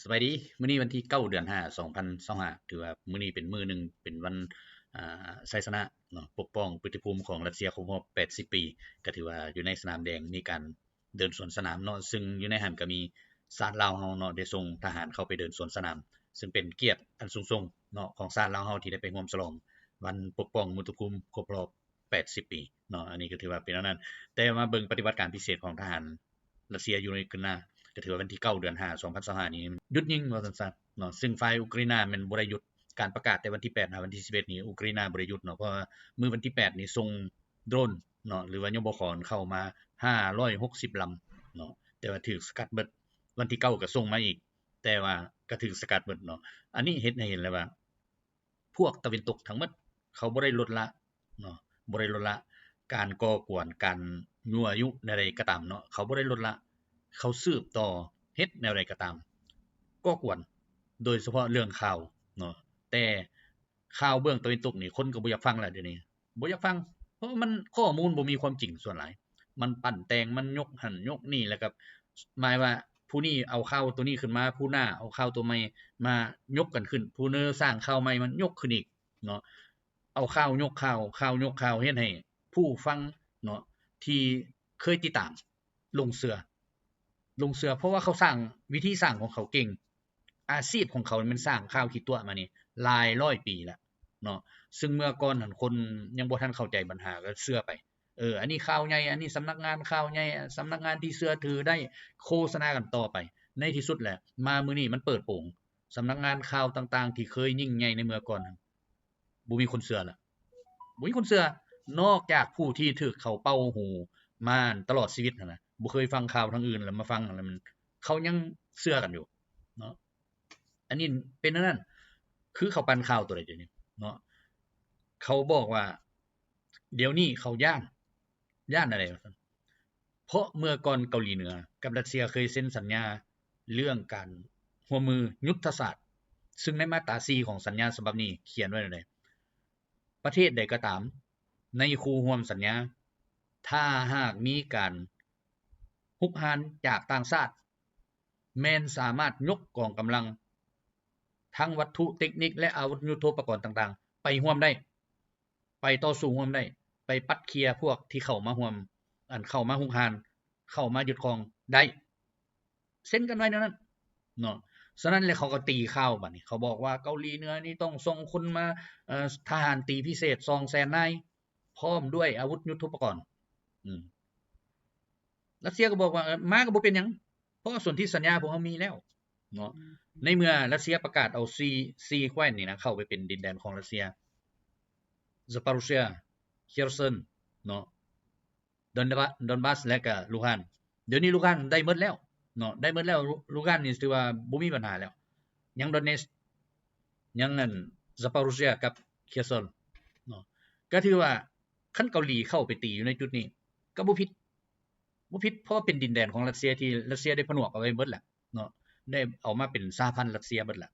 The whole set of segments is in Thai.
สบายดีมื้อนี้วันที่9เดือน5 2025ถือว่ามื้อนี้เป็นมื้อหนึ่งเป็นวันชัยชนะเนาะปกป้องปฏิภูมิของรัสเซียครบรอบ80ปีก็ถือว่าอยู่ในสนามแดงมีการเดินสวนสนามเนาะซึ่งอยู่ในหั้นก็มีชาติลาวเฮาเนาะได้ส่งทหารเข้าไปเดินสวนสนามซึ่งเป็นเกียรติอันสูงส่งเนาะของชาติลาวเฮาที่ได้ไปร่วมฉลองวันปกป้องมาตุภูมิครบรอบ80ปีเนาะอันนี้ก็ถือว่าเป็นอันนั้นแต่มาเบิ่งปฏิบัติการพิเศษของทหารรัสเซียอยู่ในกึ่งหน้า ก็ถือว่าวันที่9เดือน5 2025นี้หยุดยิงว่าซั่นๆเนาะซึ่งฝ่ายอุกราอินมันบ่ได้หยุดการประกาศแต่วันที่8นะวันที่11นี้อุกราอินบ่ได้หยุดเนาะเพราะว่ามื้อวันที่8นี้ส่งโดรนเนาะหรือว่ายบขเข้ามา560ลำเนาะแต่ว่าถูกสกัดเบิดวันที่9ก็ส่งมาอีกแต่ว่าก็ถูกสกัดเบิดเนาะอันนี้เฮ็ดให้เห็นเลยว่าพวกตะวันตกทั้งหมดเขาบ่ได้ลดละเนาะบ่ได้ลดละการก่อกวนการยั่วยุใดๆก็ตามเนาะเขาบ่ได้ลดละเขาสืบต่อเฮ็ดแนวใดก็ตามก่อกวนโดยเฉพาะเรื่องข่าวเนาะแต่ข่าวเบื้องตะวันตกนี่คนก็บ่อยากฟังแล้วเดี๋ยวนี้บ่อยากฟังเพราะมันข้อมูลบ่มีความจริงส่วนหลายมันปั้นแต่งมันยกหั้นยกนี่แล้วก็หมายว่าผู้นี้เอาข่าวตัวนี้ขึ้นมาผู้หน้าเอาข่าวตัวใหม่มายกกันขึ้นผู้นึสร้างข่าวใหม่มันยกขึ้นอีกเนาะเอาข่าวยกข่าวข่าวยกข่าวเฮ็ดให้ผู้ฟังเนาะที่เคยติดตามลงเชื่อเพราะว่าเขาสร้างวิธีสร้างของเขาเก่งอาชีพของเขามันสร้างข่าวขี้ตัวมานี่หลายร้อยปีแล้วเนาะซึ่งเมื่อก่อนหั้นคนยังบ่ทันเข้าใจปัญหาก็เชื่อไปอันนี้ข่าวใหญ่อันนี้สำนักงานข่าวใหญ่สำนักงานที่เชื่อถือได้โฆษณากันต่อไปในที่สุดแหละมามื้อนี้มันเปิดโปงสำนักงานข่าวต่างๆที่เคยยิ่งใหญ่ในเมื่อก่อนบ่มีคนเชื่อแล้วบ่มีคนเชื่อนอกจากผู้ที่ถูกเขาเป่าหูมาตลอดชีวิตนั่นน่ะบ่เคยฟังข่าวทางอื่นแล้วมาฟังแล้วมันเขายังเชื่อกันอยู่เนาะอันนี้เป็นอันนั้นคือเขาปั่นข่าวตัวใดเดี๋ยวนี้เนาะเขาบอกว่าเดี๋ยวนี้เขาย้านอะไรวะซั่นเพราะเมื่อก่อนเกาหลีเหนือกับรัสเซียเคยเซ็นสัญญาเรื่องการร่วมมือยุทธศาสตร์ซึ่งในมาตรา4ของสัญญาฉบับนี้เขียนไว้ว่าจั่งใดประเทศใดก็ตามในคู่ร่วมสัญญาถ้าหากมีการรุกรานจากต่างชาติแม่นสามารถยกกองกำลังทั้งวัตถุเทคนิคและอาวุธยุทโธปกรณ์ต่างๆไปร่วมได้ไปต่อสู้ร่วมได้ไปปัดเคลียร์พวกที่เข้ามาร่วมเข้ามารุกรานเข้ามายึดครองได้เซ็นกันไว้แนวนั้นเนาะฉะนั้นแล้วเขาก็ตีข่าวบัดนี้เขาบอกว่าเกาหลีเหนือนี่ต้องส่งคนมาทหารตีพิเศษ200,000นายพร้อมด้วยอาวุธยุทโธปกรณ์อืมรัสเซียก็บอกว่ามาก็บ่เป็นหยังเพราะว่าสนธิสัญญาพวกเฮามีแล้วเนาะในเมื่อรัสเซียประกาศเอา4แคว้นนี่นะเข้าไปเป็นดินแดนของรัสเซีย Zaporozhye Kherson เนาะดอนบัสและก็ลูฮานเดี๋ยวนี้ลูฮานได้หมดแล้วเนาะได้หมดแล้วลูฮานนี่ถือว่าบ่มีปัญหาแล้วยังดอนเนสยังอัน Zaporozhye กับ Kherson เนาะก็ถือว่าคันเกาหลีเข้าไปตีอยู่ในจุดนี้ก็บ่ผิดเพราะเป็นดินแดนของรัสเซียที่รัสเซียได้ผนวกเอาไว้เบิดแหละเนาะได้เอามาเป็นสหพันธ์รัสเซียเบิดแหละ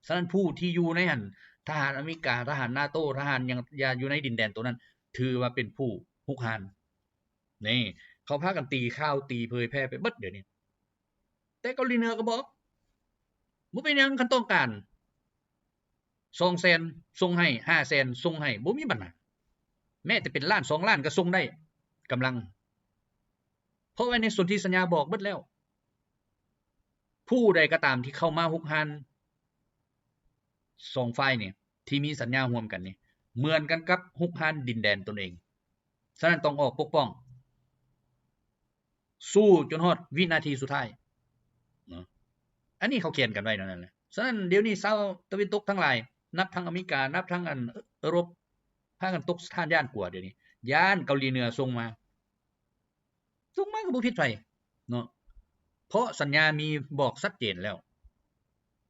ฉะนั้นผู้ที่อยู่ในหั่นทหารอเมริกาทหาร NATO ทหารหยังอยู่ในดินแดนตัวนั้นถือว่าเป็นผู้รุกรานนี่เขาพากันตีข่าวตีเผยแพร่ไปเบิดเดี๋ยวนี้แต่เกาหลีเหนือก็บอกบ่เป็นหยังคันต้องการ200,000ส่งให้500,000ส่งให้บ่มีปัญหาแม้แต่เป็นล้าน2ล้านก็ส่งได้กำลังเพราะว่าในสนธิสัญญาบอกเบิดแล้วผู้ใดก็ตามที่เข้ามารุกราน2ฝ่ายนี่ที่มีสัญญาร่วมกันนี่เหมือนกันกับรุกรานดินแดนตนเองฉะนั้นต้องออกปกป้องสู้จนฮอดวินาทีสุดท้ายเนาะอันนี้เขาเขียนกันไว้นั่นแหละฉะนั้นเดี๋ยวนี้ชาวตะวันตกทั้งหลายนับทั้งอเมริกานับทั้งยุโรปพากันตกทานย้านกลัวเดี๋ยวนี้ย้านเกาหลีเหนือส่งมาก็บ่ผิดไผเนาะเพราะสัญญามีบอกชัดเจนแล้ว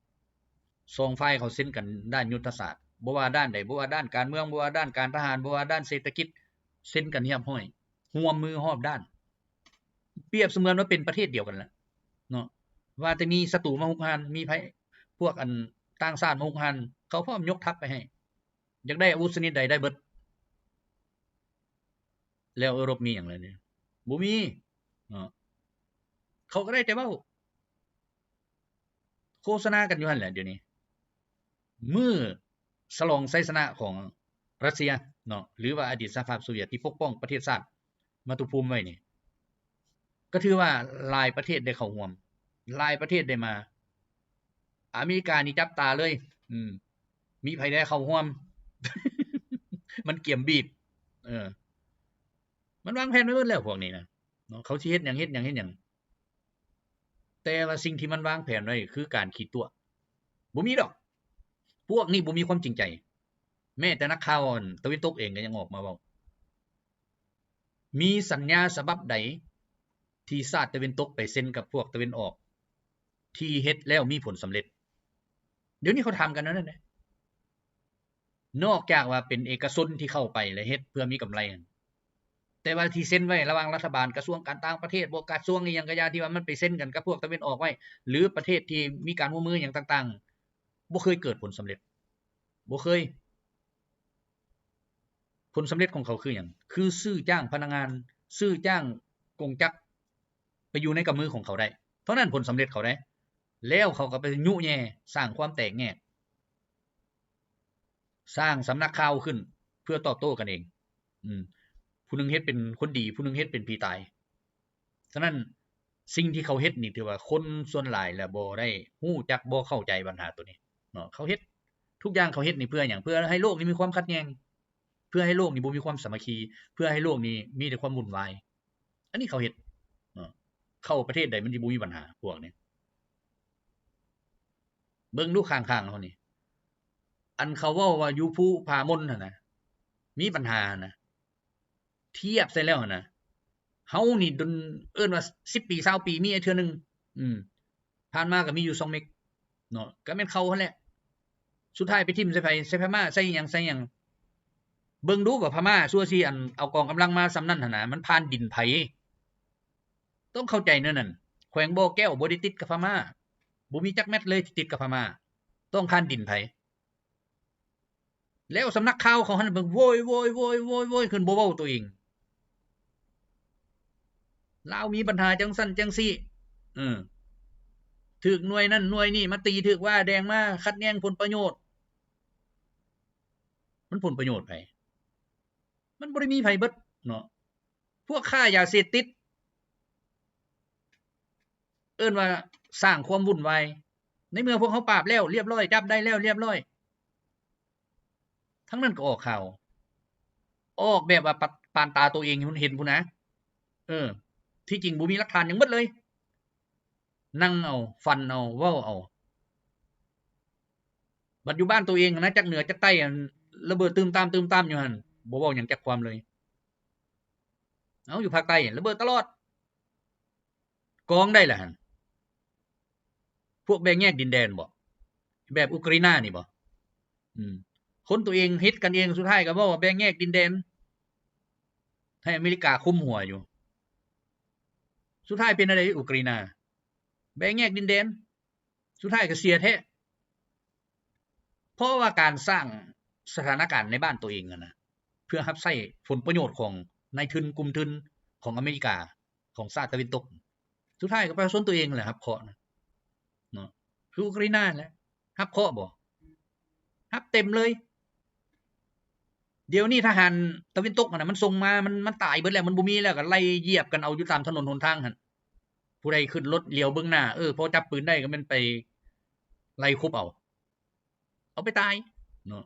2ฝ่ายเขาเซ็นกันด้านยุทธศาสตร์บ่ว่าด้านใดบ่ว่าด้านการเมืองบ่ว่าด้านการทหารบ่ว่าด้านเศรษฐกิจเซ็นกันเรียบร้อยร่วมมือรอบด้านเปรียบเสมือนว่าเป็นประเทศเดียวกันแหละเนาะว่าแต่มีศัตรูมารุกรานมีไผพวกต่างชาติมารุกรานเขาพร้อมยกทัพไปให้อยากได้อาวุธชนิดใดได้เบิดแล้วยุโรปมีหยังล่ะนี่บ่มีเนาะเขาก็ได้แต่เว้าโฆ ษณากันอยู่หั่นแหละเดี๋ยวนี้มื้อฉลองชัยชนะของรัสเซียเนาะหรือว่าอดีตสหภาพโซเวียตที่ปกป้องประเทศชาติมาตุภูมิไว้นี่ก็ถือว่าหลายประเทศได้เข้าร่วมหลายประเทศได้มาอเมริกานี่จับตาเลยมีไผได้เข้าร่วม มันเกี่ยมบีบมันวางแผนไว้หมดแล้วพวกนี้นะเนาะเขาสิเฮ็ดหยังแต่ว่าสิ่งที่มันวางแผนไว้คือการขี้ตัวบ่มีดอกพวกนี้บ่มีความจริงใจแม้แต่นักข่าวตะวันตกเองก็ยังออกมาเว้ามีสัญญาฉบับใดที่ชาติตะวันตกไปเซ็นกับพวกตะวันออกที่เฮ็ดแล้วมีผลสำเร็จเดี๋ยวนี้เขาทำกันนั่นแหละนอกจากว่าเป็นเอกชนที่เข้าไปแล้วเฮ็ดเพื่อมีกำไรแต่ว่าที่เซ็นไว้ระหว่างรัฐบาลกระทรวงการต่างประเทศบ่กระทรวงอีหยังก็อย่าที่ว่ามันไปเซ็นกันกับพวกตะวันออกไว้หรือประเทศที่มีการร่วมมือหยังต่างๆบ่เคยเกิดผลสำเร็จบ่เคยผลสำเร็จของเขาคือหยังคือซื้อจ้างพนักงานซื้อจ้างกงจักรไปอยู่ในกำมือของเขาได้เท่านั้นผลสำเร็จเขาได้แล้วเขาก็ไปยุแย่สร้างความแตกแยกสร้างสำนักข่าวขึ้นเพื่อตอบโต้กันเองผู้นึงเฮ็ดเป็นคนดีผู้นึงเฮ็ดเป็นผีตายฉะนั้นสิ่งที่เขาเฮ็ดนี่ถือว่าคนส่วนหลายแล้วบ่ได้ฮู้จักบ่เข้าใจปัญหาตัวนี้เนาะเขาเฮ็ดทุกอย่างเขาเฮ็ดนี่เพื่อหยังเพื่อให้โลกนี้มีความขัดแย้งเพื่อให้โลกนี้บ่มีความสามัคคีเพื่อให้โลกนี้มีแต่ความวุ่นวายอันนี้เขาเฮ็ดเข้าประเทศใดมันสิบ่มีปัญหาพวกนี้เบิ่งดูข้างๆเฮานี่อันเขาเว้าว่าอยู่ภูผามนนั่นน่ะมีปัญหานะเทียบใส่แล้วนะเฮานี่ดนเอิ้นว่า10ปี20ปีมีเทื่อนึงผ่านมาก็มีอยู่2เม็กเนาะก็แม่นเขาหั่นแหละสุดท้ายไปทิ่มใส่ไผใส่พม่าใส่หยังเบิ่งดูว่าพม่าซั่วสิอันเอากองกำลังมาซำนั้นหั่นน่ะมันผ่านดินไผต้องเข้าใจแนวนั้นแขวงบ่อแก้วบ่ได้ติดกับพม่าบ่มีจักแมตเลยที่ติดกับพม่าต้องผ่านดินไผแล้วสำนักข่าวเขาหั่นเบิ่งโวยขึ้นบ่เว้าตัวเองลาวมีปัญหาจังซั่นจังซี่ถูกหน่วยนั้นหน่วยนี้มาตีถูกว่าแดงมาขัดแย้งผลประโยชน์มันผลประโยชน์ไผมันบ่ได้มีไผเบิดเนาะพวกค้ายาเสพติดเอิ้นว่าสร้างความวุ่นวายในเมื่อพวกเขาปราบแล้วเรียบร้อยจับได้แล้วเรียบร้อยทั้งนั้นก็ออกข่าวออกแบบว่าปานตาตัวเองเห็นพุ่นนะที่จริงบ่มีหลักฐานหยังเบิดเลยนั่งเอาฟันเอาเว้าเอาบัดอยู่บ้านตัวเองนะจักเหนือจักใต้ระเบิดตืมตามอยู่หั่นบ่เว้าหยังจักความเลยเอาอยู่ภาคใต้ระเบิดตลอดกองได้ล่ะหั่นพวกแบ่งแยกดินแดนบ่แบบอุกราอินี่บ่คนตัวเองเฮ็ดกันเองสุดท้ายก็เว้าว่าแบ่งแยกดินแดนให้อเมริกาคุมหัวอยู่สุดท้ายเป็นอะไรอุกราอินแบ่งแยกดินแดนสุดท้ายก็เสียแท้เพราะว่าการสร้างสถานการณ์ในบ้านตัวเองนะเพื่อรับใช้ผลประโยชน์ของนายทุนกลุ่มทุนของอเมริกาของชาติตะวันตกสุดท้ายก็ประชาชนตัวเองแหละครับเคาะเนาะคืออุกราอินแหละรับเคาะบ่รับเต็มเลยเดี๋ยวนี้ทหารตะวันตกน่ะมันส่งมามันตายเบิดแล้วมันบ่มีแล้วก็ไล่เหยียบกันเอาอยู่ตามถนนหนทางหั่นผู้ใดขึ้นรถเลี้ยวเบิ่งหน้าพอจับปืนได้ก็แม่นไปไล่คุบเอาไปตายเนาะ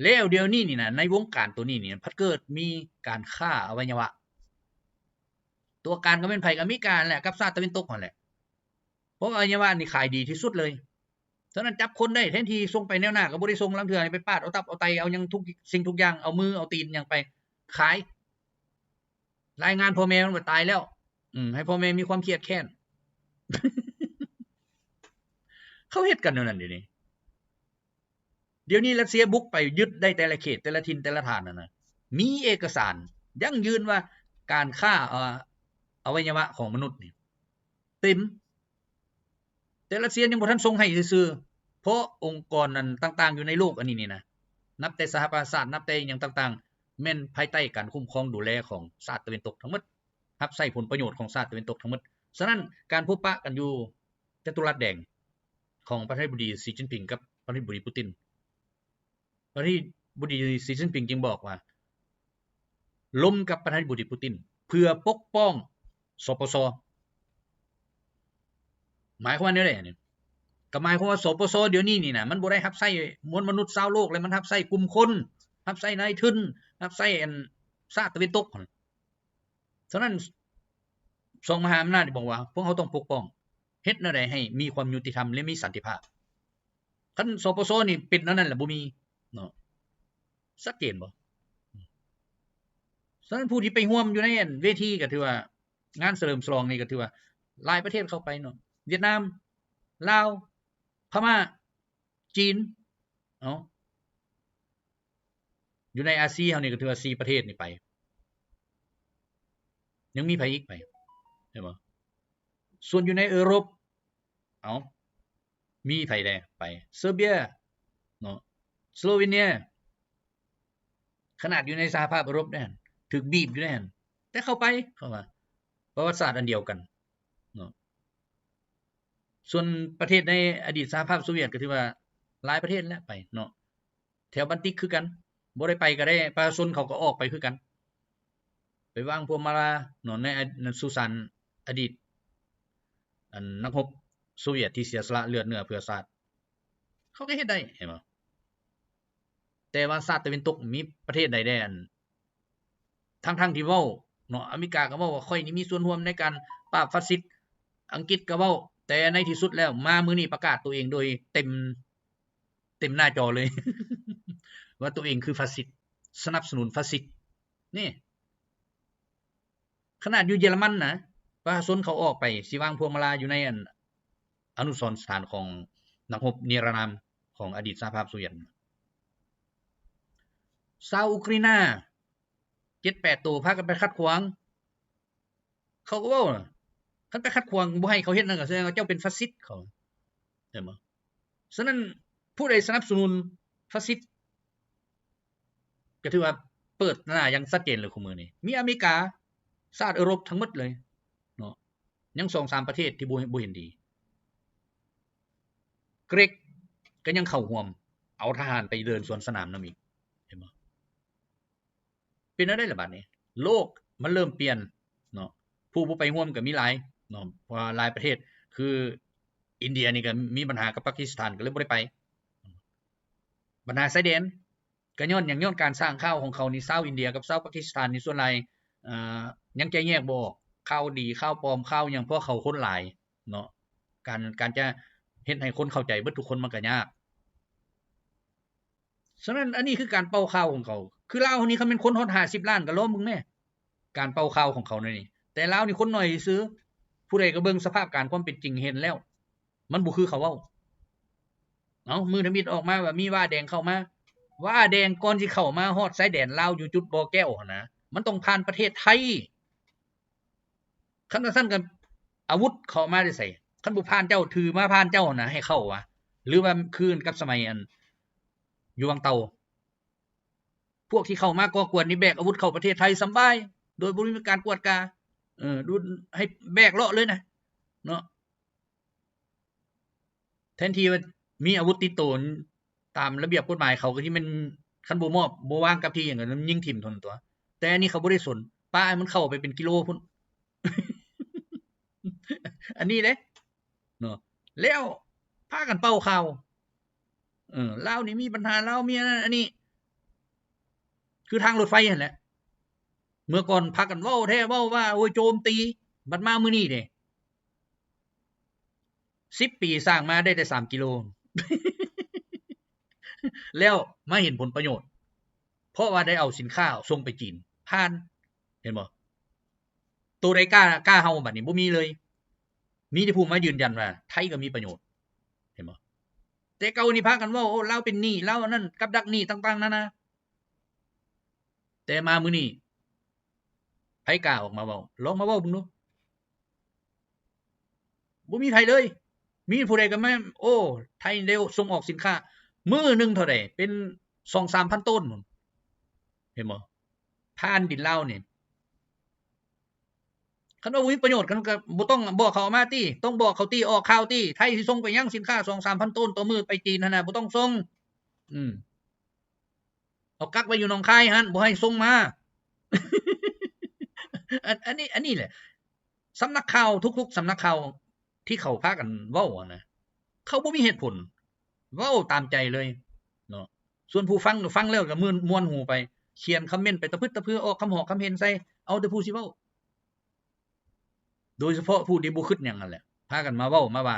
แล้วเดี๋ยวนี้นี่นะในวงการตัวนี้นี่พัดเกิดมีการฆ่าอวัยวะตัวการก็เป็นไผกับอเมริกาแหละกับชาติตะวันตกนั่นแหละเพราะอวัยวะนี่ขายดีที่สุดเลยฉะนั้นจับคนได้แทนที่ส่งไปแนวหน้าก็บ่ได้ส่งลังเทื่อไปปาดเอาตับเอาไตเอาหยังทุกสิ่งทุกอย่างเอามือเอาตีนหยังไปขายรายงานพ่อแม่มันตายแล้วให้พ่อแม่มีความเครียดแค้น เขาเฮ็ดกันนั่นเดี๋ยวนี้รัสเซียบุกไปยึดได้แต่ละเขตแต่ละถิ่นแต่ละฐานนั่นน่ะมีเอกสารยั่งยืนว่าการฆ่าอวัยวะของมนุษย์นี่เต็มแต่รัสเซียยังบ่ทันส่งให้ซื่อๆเพราะองค์กรนั้นต่างๆอยู่ในโลกอันนี้นี่นะนับแต่สหประชาชาตินับแต่หยังต่างๆแม่นภายใต้การคุ้มครองดูแลของชาติตะวันตกทั้งหมดรับใช้ผลประโยชน์ของชาติตะวันตกทั้งหมดฉะนั้นการพบปะกันอยู่จัตุรัสแดง ของประธานาธิบดีสีจิ้นผิงกับประธานาธิบดีปูตินประธานาธิบดีสีจิ้นผิงจึงบอกว่าล้มกับประธานาธิบดีปูตินเพื่อปกป้องสปสหมายความว่าไดนี่ก็หมายความว่าสปสเดี๋ยวนี้นี่นะมันบ่ได้รับใช้มวลมนุษย์ชาวโลกเลยมันรับใช้กลุ่มคนรับใช้นายทุนรับใช้ชาติตะวันตกฉะนั้นสองมหาอำนาจบอกว่าพวกเขาต้องปกป้องเฮ็ดแนวใดให้มีความยุติธรรมและมีสันติภาพคันสปสนี่เป็นนั่นแหละบ่มีเนาะชัดเจนบ่ฉะนั้นผู้ที่ไปร่วมอยู่ในเวทีก็ถือว่างานเฉลิมฉลองนี่ก็ถือว่าหลายประเทศเข้าไปเนาะเวียดนามลาวพม่าจีนอยู่ในอาเซียนนี่ก็ถือว่า4ประเทศนี่ไปยังมีไผอีกไปใช่บ่ส่วนอยู่ในยุโรปมีไผแดไปเซอร์เบียเนาะสโลวีเนียขนาดอยู่ในสหภาพยุโรปนั่นถูกบีบอยู่นั่นแต่เข้าไปเข้ามาประวัติศาสตร์อันเดียวกันเนาะส่วนประเทศในอดีตสหภาพโซเวียตก็ถือว่าหลายประเทศแล้วไปเนาะแถวบัลติกคือกันบ่ได้ไปก็ได้ประชาชนเขาก็ออกไปคือกันไปวางพวงมาลาเนาะในสุสานอดีตนักรบโซเวียตที่เสียสละเลือดเนื้อเพื่อชาติเขาก็เฮ็ดได้เห็นบ่แต่ว่าชาติตะวันตกมีประเทศใดได้ทั้งที่เว้าเนาะอเมริกาก็เว้าว่าค่อยนี่มีส่วนร่วมในการปราบฟาสซิสต์อังกฤษก็เว้าแต่ในที่สุดแล้วมามื้อนี้ประกาศตัวเองโดยเต็มหน้าจอเลย ว่าตัวเองคือฟาสซิสต์สนับสนุนฟาสซิสต์นี่ขนาดอยู่เยอรมันนะประชาชนเขาออกไปสิวางพวงมาลาอยู่ในอนุสรณ์สถานของนักรบนิรนามของอดีตสหภาพโซเวียตชาวอุกราอิน 7-8 ตัวพากันไปขัดขวางเขาก็เว้าคันไปขัดขวางบ่ให้เขาเฮ็ดนั่นก็แสดงว่าเจ้าเป็นฟาสซิสต์เขาเห็นบ่ฉะนั้นผู้ใดสนับสนุนฟาสซิสต์ก็ถือว่าเปิดหน้าอย่างชัดเจนเลยคุมื้อนี้มีอเมริกาชาติยุโรปทั้งหมดเลยเนาะยัง 2-3 ประเทศที่บ่เห็นดีเกรกก็ยังเข้าร่วมเอาทหารไปเดินสวนสนามนำอีกเห็นบ่เป็นจั่งใดล่ะบัดนี้โลกมันเริ่มเปลี่ยนเนาะผู้บ่ไปร่วมก็มีหลายเนาะเพราะว่าหลายประเทศคืออินเดียนี่ก็มีปัญหากับปากีสถานก็เลยบ่ได้ไปปัญหาชายแดนก็ย้อนการสร้างข่าวของเขานี่ชาวอินเดียกับชาวปากีสถานนี่ส่วนหลายยังใจแยกบ่ออกข่าวดีข่าวปลอมข่าวหยังเพราะเขาคนหลายเนาะการจะเฮ็ดให้คนเข้าใจเบิดทุกคนมันก็ยากฉะนั้นอันนี้คือการเป่าข่าวของเขาคือลาวนี่เขาเป็นคนฮอด50ล้านก็ล้อมึงแม่การเป่าข่าวของเขานี่แต่ลาวนี่คนน้อยซื่อผู้ใดก็เบิ่งสภาพการความเป็นจริงเห็นแล้วมันบ่คือเขาเว้ามือทมิตออกมาว่ามีว่าแดงเข้ามาว่าแดงก่อนสิเข้ามาฮอดชายแดนลาวอยู่จุดบ่อแก้วนะมันต้องผ่านประเทศไทยคันว่าซั่นก็อาวุธเข้ามาได้ไสคันบ่ผ่านเจ้าถือมาผ่านเจ้านะให้เข้าวะหรือว่าคืนกับสมัยอยู่วังเตาพวกที่เข้ามาก่อกวนนี่แบกอาวุธเข้าประเทศไทยสบายโดยบ่มีการกวดกาดูให้แบกเลาะเลยนะเนาะแทนที่ว่ามีอาวุธติดตัวตามระเบียบกฎหมายเขาก็ที่มันคันบ่มอบบ่วางกับที่หยังนั้นยิงทิ่มเท่านั้นตัวแต่อันนี้เขาบ่ได้สนป้ามันเข้าไปเป็นกิโลพุ่น อันนี้เด้เนาะแล้วพากันเป่าข่าวลาวนี่มีปัญหาลาวมีอันนี้คือทางรถไฟนั่นแหละเมื่อก่อนพากันเว้าแท้เว้าว่าโอ้ยโจมตีบัดมามื้อนี้เด้10 ปีสร้างมาได้แต่3กิโล แล้วมาเห็นผลประโยชน์เพราะว่าได้เอาสินค้าส่งไปจีนผ่านเห็นบ่ตัวใดกล้าเฮาบัดนี้บ่มีเลยมีแต่ผู้มายืนยันว่าไทยก็มีประโยชน์เห็นบ่แต่เก่านี่พากันเว้าโอ้ลาวเป็นหนี้ลาวอันนั้นกับดักหนี้ต่างๆนานาแต่มามื้อนี้ไผกล้าออกมาเว้าลองมาเว้าเบิ่งดูบ่มีไผเลยมีผู้ใดก็แม่โอ้ไทยเร็วส่งออกสินค้ามื้อนึงเท่าใดเป็น 2-3,000 ต้นเห็นบ่ผ่านดินลาวนี่ คันว่าบ่มีประโยชน์กันก็บ่ต้องบอกเขามาติต้องบอกเขาติออกข่าวติไทยสิส่งไปยังสินค้า 2-3,000 ต้นต่อมื้อไปจีนนั่นน่ะบ่ต้องส่งเอากักไว้อยู่หนองคายหั่นบ่ให้ส่งมาอันนี้แหละสำนักข่าวทุกๆสำนักข่าวที่เขาพากันเว้านะเขาบ่มีเหตุผลเว้าตามใจเลยเนาะส่วนผู้ฟังก็ฟังแล้วก็ม่วนหูไปเขียนคอมเมนต์ไปตะพึดตะพือออกคำหอกคำเห็นใส่เอาแต่ผู้สิเว้าโดยเฉพาะผู้ที่บ่คิดหยังนั่นแหละพากันมาเว้ามาว่า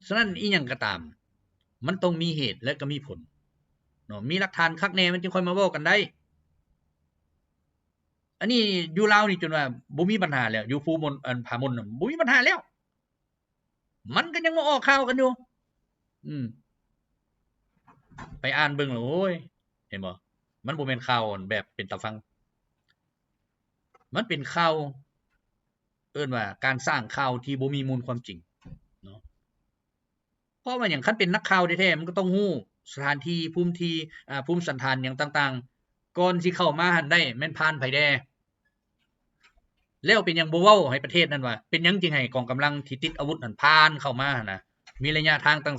ฉะนั้นอีหยังก็ตามมันต้องมีเหตุและก็มีผลเนาะมีหลักฐานคักแน่มันจึงค่อยมาเว้ากันได้อันนี้อยู่ลาวนี่จนว่าบ่มีปัญหาแล้วอยู่ภูมนผามนบ่มีปัญหาแล้วมันก็ยังมาออกข่าวกันอยู่ไปอ่านเบิ่งแล้วโอ้ยเห็นบ่มันบ่แม่นข่าวแบบเป็นตาฟังมันเป็นข่าวเอิ้นว่าการสร้างข่าวที่บ่มีมูลความจริงเนาะเพราะว่าหยังคันเป็นนักข่าวแท้ๆมันก็ต้องฮู้สถานที่ภูมิสันฐานหยังต่างๆก่อนสิเข้ามาหั่นได้แม่นผ่านไผแด่แล้วเป็นหยังบ่เว้าให้ประเทศนั้นว่าเป็นหยังจึงให้กองกำลังที่ติดอาวุธนั้นผ่านเข้ามาหั่นน่ะมีระยะทางตั้ง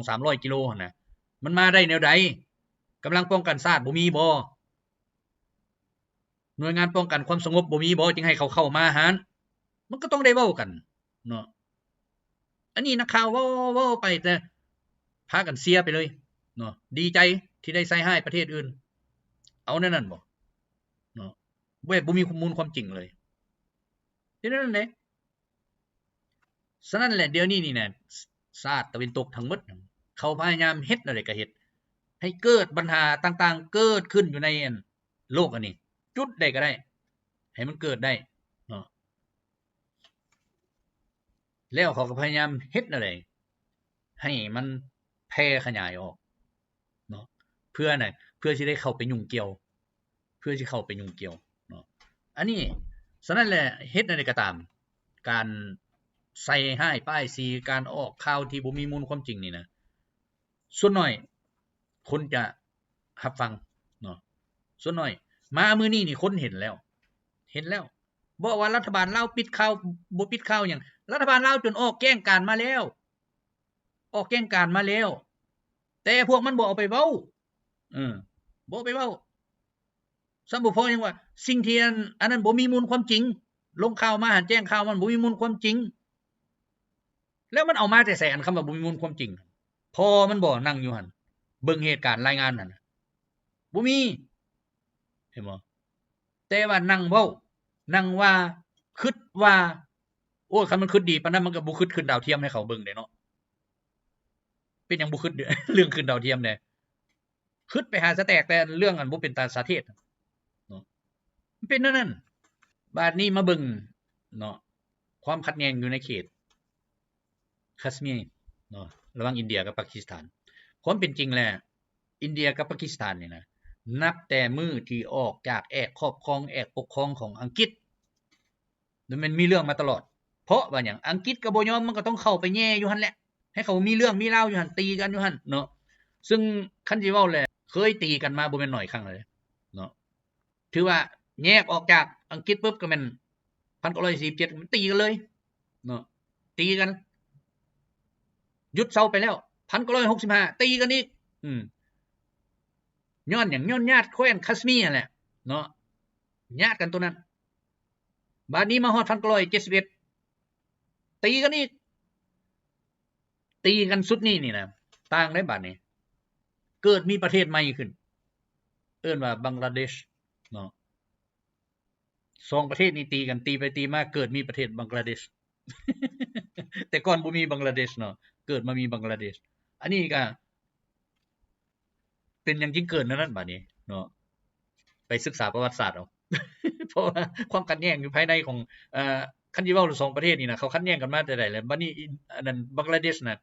2-300 กิโลหั่นน่ะมันมาได้แนวใดกำลังป้องกันชาติบ่มีบ่หน่วยงานป้องกันความสงบบ่มีบ่จึงให้เขาเข้ามาหั่นมันก็ต้องได้เว้ากันเนาะอันนี้นักข่าวเว้าไปแต่พากันเสียไปเลยเนาะดีใจที่ได้ใส่ร้ายประเทศอื่นเอาแนวนั้นบ่เนาะบ่มีข้อมูลความจริงเลยที่นั่นแหละฉะนั้นแหละเดี๋ยวนี้นี่น่ะชาติตะวันตกทั้งหมดเขาพยายามเฮ็ดอะไรก็เฮ็ดให้เกิดปัญหาต่างๆเกิดขึ้นอยู่ในโลกอันนี้จุดใดก็ได้ให้มันเกิดได้เนาะแล้วเขาก็พยายามเฮ็ดอะไรให้มันแพร่ขยายออกเนาะเพื่อสิได้เข้าไปยุ่งเกี่ยวเพื่อสิเข้าไปยุ่งเกี่ยวเนาะอันนี้ฉะนั้นแหละเฮ็ดอะไรก็ตามการใส่ร้ายป้ายสีการออกข่าวที่บ่มีมูลความจริงนี่นะส่วนน้อยคนจะรับฟังเนาะส่วนน้อยมามื้อนี้นี่คนเห็นแล้วบ่ว่ารัฐบาลลาวปิดข่าวบ่ปิดข่าวหยังรัฐบาลลาวจนออกแก้งการมาแล้วแต่พวกมันบ่เอาไปเว้าบ่เอาไปเว้าซ้ำบ่พอยังว่าสิ่งที่อันนั้นบ่มีมูลความจริงลงข่าวมาหันแจ้งข่าวมันบ่มีมูลความจริงแล้วมันเอามาแต่ไสอันคำว่าบ่มีมูลความจริงพอมันบ่นั่งอยู่หั่นเบิ่งเหตุการณ์รายงานนั่นบ่มีเห็นบ่แต่ว่านั่งเว้านั่งว่าคิดว่าโอ้ยคันมันคิดดีปานนั้นมันก็บ่คิดขึ้นดาวเทียมให้เขาเบิ่งได้เนาะเป็นหยังบ่คิดเรื่องขึ้นดาวเทียมแน่คิดไปหาสแตกแต่เรื่องอันบ่เป็นตาสาเทศเนาะมันเป็นแนวนั้นบาดนี้มาเบิ่งเนาะความขัดแย้งอยู่ในเขตคัชมีรเนาะระหว่างอินเดียกับปากีสถานความเป็นจริงแล้วอินเดียกับปากีสถานนี่นะนับแต่มื้อที่ออกจากแอกครอบครองแอกปกครองของอังกฤษมันมีเรื่องมาตลอดเพราะว่าหยังอังกฤษก็บ่ยอมมันก็ต้องเข้าไปแย่อยู่หั่นแหละให้เขามีเรื่องมีราวอยู่หั่นตีกันอยู่หั่นเนาะซึ่งคันสิเว้าแหละเคยตีกันมาบ่แม่นน้อยครั้งเลยเนาะถือว่าแยกออกจากอังกฤษปุ๊บก็แม่น1947มันตีกันเลยเนาะตีกันหยุดเซาไปแล้ว1965ตีกันอีกย้อนหยังย้อนญาติแคว้นคัชมีรนั่นแหละเนาะญาติกันตัวนั้นบัดนี้มาฮอด1971ตีกันอีกตีกันสุดนี้นี่นะต่างได้บัดนี้เกิดมีประเทศใหม่ขึ้นเอิ้นว่าบังกลาเทศเนาะ2ประเทศนี้ตีกันตีไปตีมาเกิดมีประเทศบังกลาเทศแต่ก่อนบ่มีบังกลาเทศเนาะเกิดมามีบังกลาเทศอันนี้ก็เป็นหยังจึงเกิดนั้นบัดนี้เนาะไปศึกษาประวัติศาสตร์เอาเพราะว่าความขัดแย้งอยู่ภายในของคันสิเว้า2ประเทศนี่นะเขาขัดแย้งกันมาแต่ใดแล้วบัดนี้อันนั้นบังกลาเทศน่ะ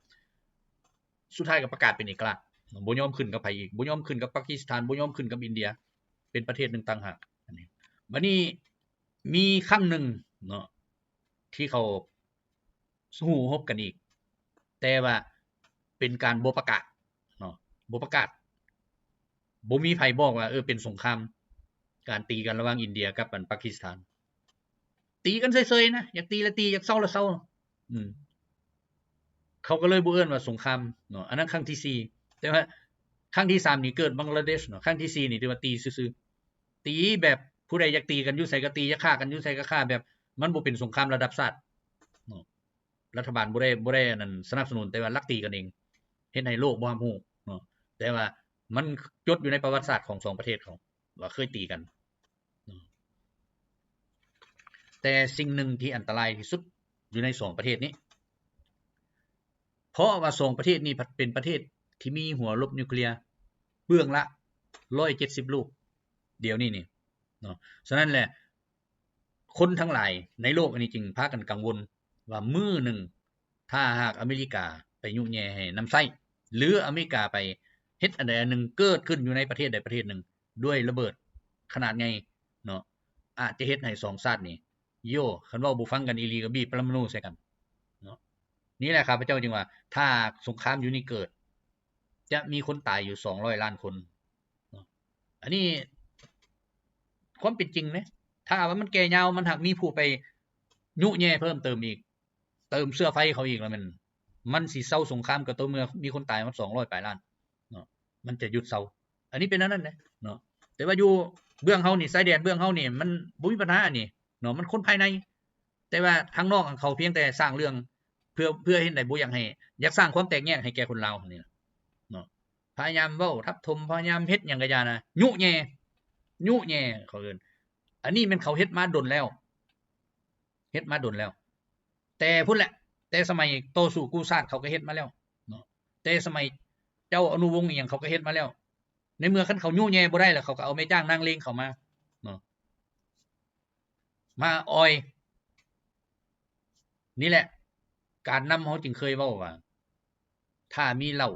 สุดท้ายก็ประกาศเป็นเอกราชบ่ยอมขึ้นกับไผอีกบ่ยอมขึ้นกับปากีสถานบ่ยอมขึ้นกับอินเดียเป็นประเทศนึงต่างหากอันนี้บัดนี้มีครั้งนึงเนาะที่เขาสู้รบกันอีกแต่ว่าเป็นการบ่ประกาศเนาะบ่ประกาศบ่มีไผบอกว่าเป็นสงครามการตีกันระหว่างอินเดียกับปากีสถาน ตีกันเฉยๆนะอยากตีละตีอยากเศร้าละเศร้าเขาก็เลยบ่เอิ้นว่าสงครามเนาะอันนั้นครั้งที่4แต่ว่าครั้งที่3นี่เกิดบังกลาเทศเนาะครั้งที่4นี่ถือว่าตีซื่อๆตีแบบผู้ใดอยากตีกันอยู่ไสก็ตีอยากฆ่ากันอยู่ไสก็ฆ่าแบบมันบ่เป็นสงครามระดับชาติเนาะรัฐบาลบ่ได้นั่นสนับสนุนแต่ว่าลักตีกันเองเฮ็ดให้โลกบ่ฮู้เนาะแต่ว่ามันจดอยู่ในประวัติศาสตร์ของ2ประเทศเขาว่าเคยตีกันแต่สิ่งหนึ่งที่อันตรายที่สุดอยู่ใน2ประเทศนี้เพราะว่า2ประเทศนี้เป็นประเทศที่มีหัวรบนิวเคลียร์เบื้องละ170ลูกเดี๋ยวนี้นี่เนาะฉะนั้นแหละคนทั้งหลายในโลกอันนี้จริงพากันกังวลว่ามื้อหนึ่งถ้าหากอเมริกาไปยุ่งแย่ให้น้ำไส้หรืออเมริกาไปเฮ็ดอันใดอันหนึ่งเกิดขึ้นอยู่ในประเทศใดประเทศหนึ่งด้วยระเบิดขนาดใหญ่เนาะอาจจะเฮ็ดให้2ชาตินี้โยคันเว้าบ่ฟังกันอีหลีก็บีบปรมาณูใส่กันเนาะนี่แหละครับพระเจ้าจึงว่าถ้าสงครามอยู่นี่เกิดจะมีคนตายอยู่200ล้านคนอันนี้ความเป็นจริงนะถ้าว่ามันแก่ยาวมันหากมีผู้ไปยุแย่เพิ่มเติมอีกเติมเสื้อไฟเขาอีกแล้วมันสิเซาสงครามกับตัวเมืองมีคนตายมัน200ปลายล้านเนาะมันจะหยุดเซาอันนี้เป็นนั้นนะเนาะแต่ว่าอยู่เบื้องเฮานี่ชายแดนเบื้องเฮานี่มันบ่มีปัญหาอันนี้เนาะมันคนภายในแต่ว่าทางนอกเขาเพียงแต่สร้างเรื่องเพื่อเฮ็ดได้บ่อยากให้อยากสร้างความแตกแยกให้แก่คนลาวนี่เนาะพยายามเว้าทับถมพยายามเฮ็ดหยังก็อย่านะยุแย่เขาเอิ้นอันนี้มันเขาเฮ็ดมาดนแล้วแต่พุ่นแหละแต่สมัยโตสู่กูซาดเขาก็เฮ็ดมาแล้วเนาะแต่สมัยเจ้าอนุวงศ์อีหยังเขาก็เฮ็ดมาแล้วในเมื่อคันเขายุ่แย่บ่ได้แล้วเขาก็เอาแม่จ้างนางเลงเข้ามาเนาะมาออยนี่แหละการนำเฮาจึงเคยเว้าว่าถ้ามีเหล้า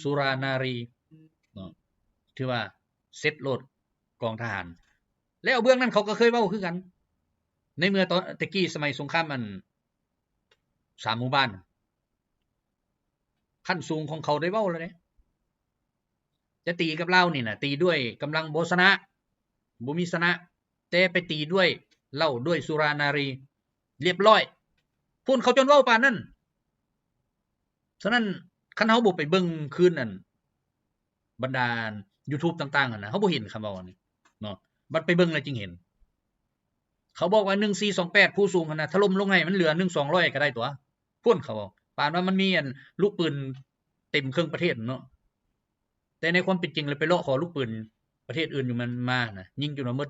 สุรานารีเนาะถือว่าเสร็จโลดกองทหารแล้วเบื้องนั้นเขาก็เคยเว้าคือกันในเมื่อตอนตะกี้สมัยสงครามมัน3หมู่บ้านขั้นสูงของเขาได้เว้าแล้วเด้จะตีกับเรานี่น่ะตีด้วยกำลังบ่ชนะบ่มีชนะแต่ไปตีด้วยเหล้าด้วยสุรานารีเรียบร้อยพุ่นเขาจนเว้าปานนั้นฉะนั้นคันเฮาบ่ไปเบิ่งคืนนั้นบรรดา YouTube ต่างๆนั่นน่ะเฮาบ่เห็นคำเว้านี่เนาะบัดไปเบิ่งแล้วจึงเห็นเขาบอกว่า1428ผู้สูงหั่นน่ะถล่มลงให้มันเหลือ1200ก็ได้ตัวพุ่นเขาบอกปานว่ามันมีอันลูกปืนเต็มเครื่องประเทศเนาะแต่ในความเป็นจริงแล้วไปเลาะขอลูกปืนประเทศอื่นอยู่มันมาน่ะยิงจนว่าหมด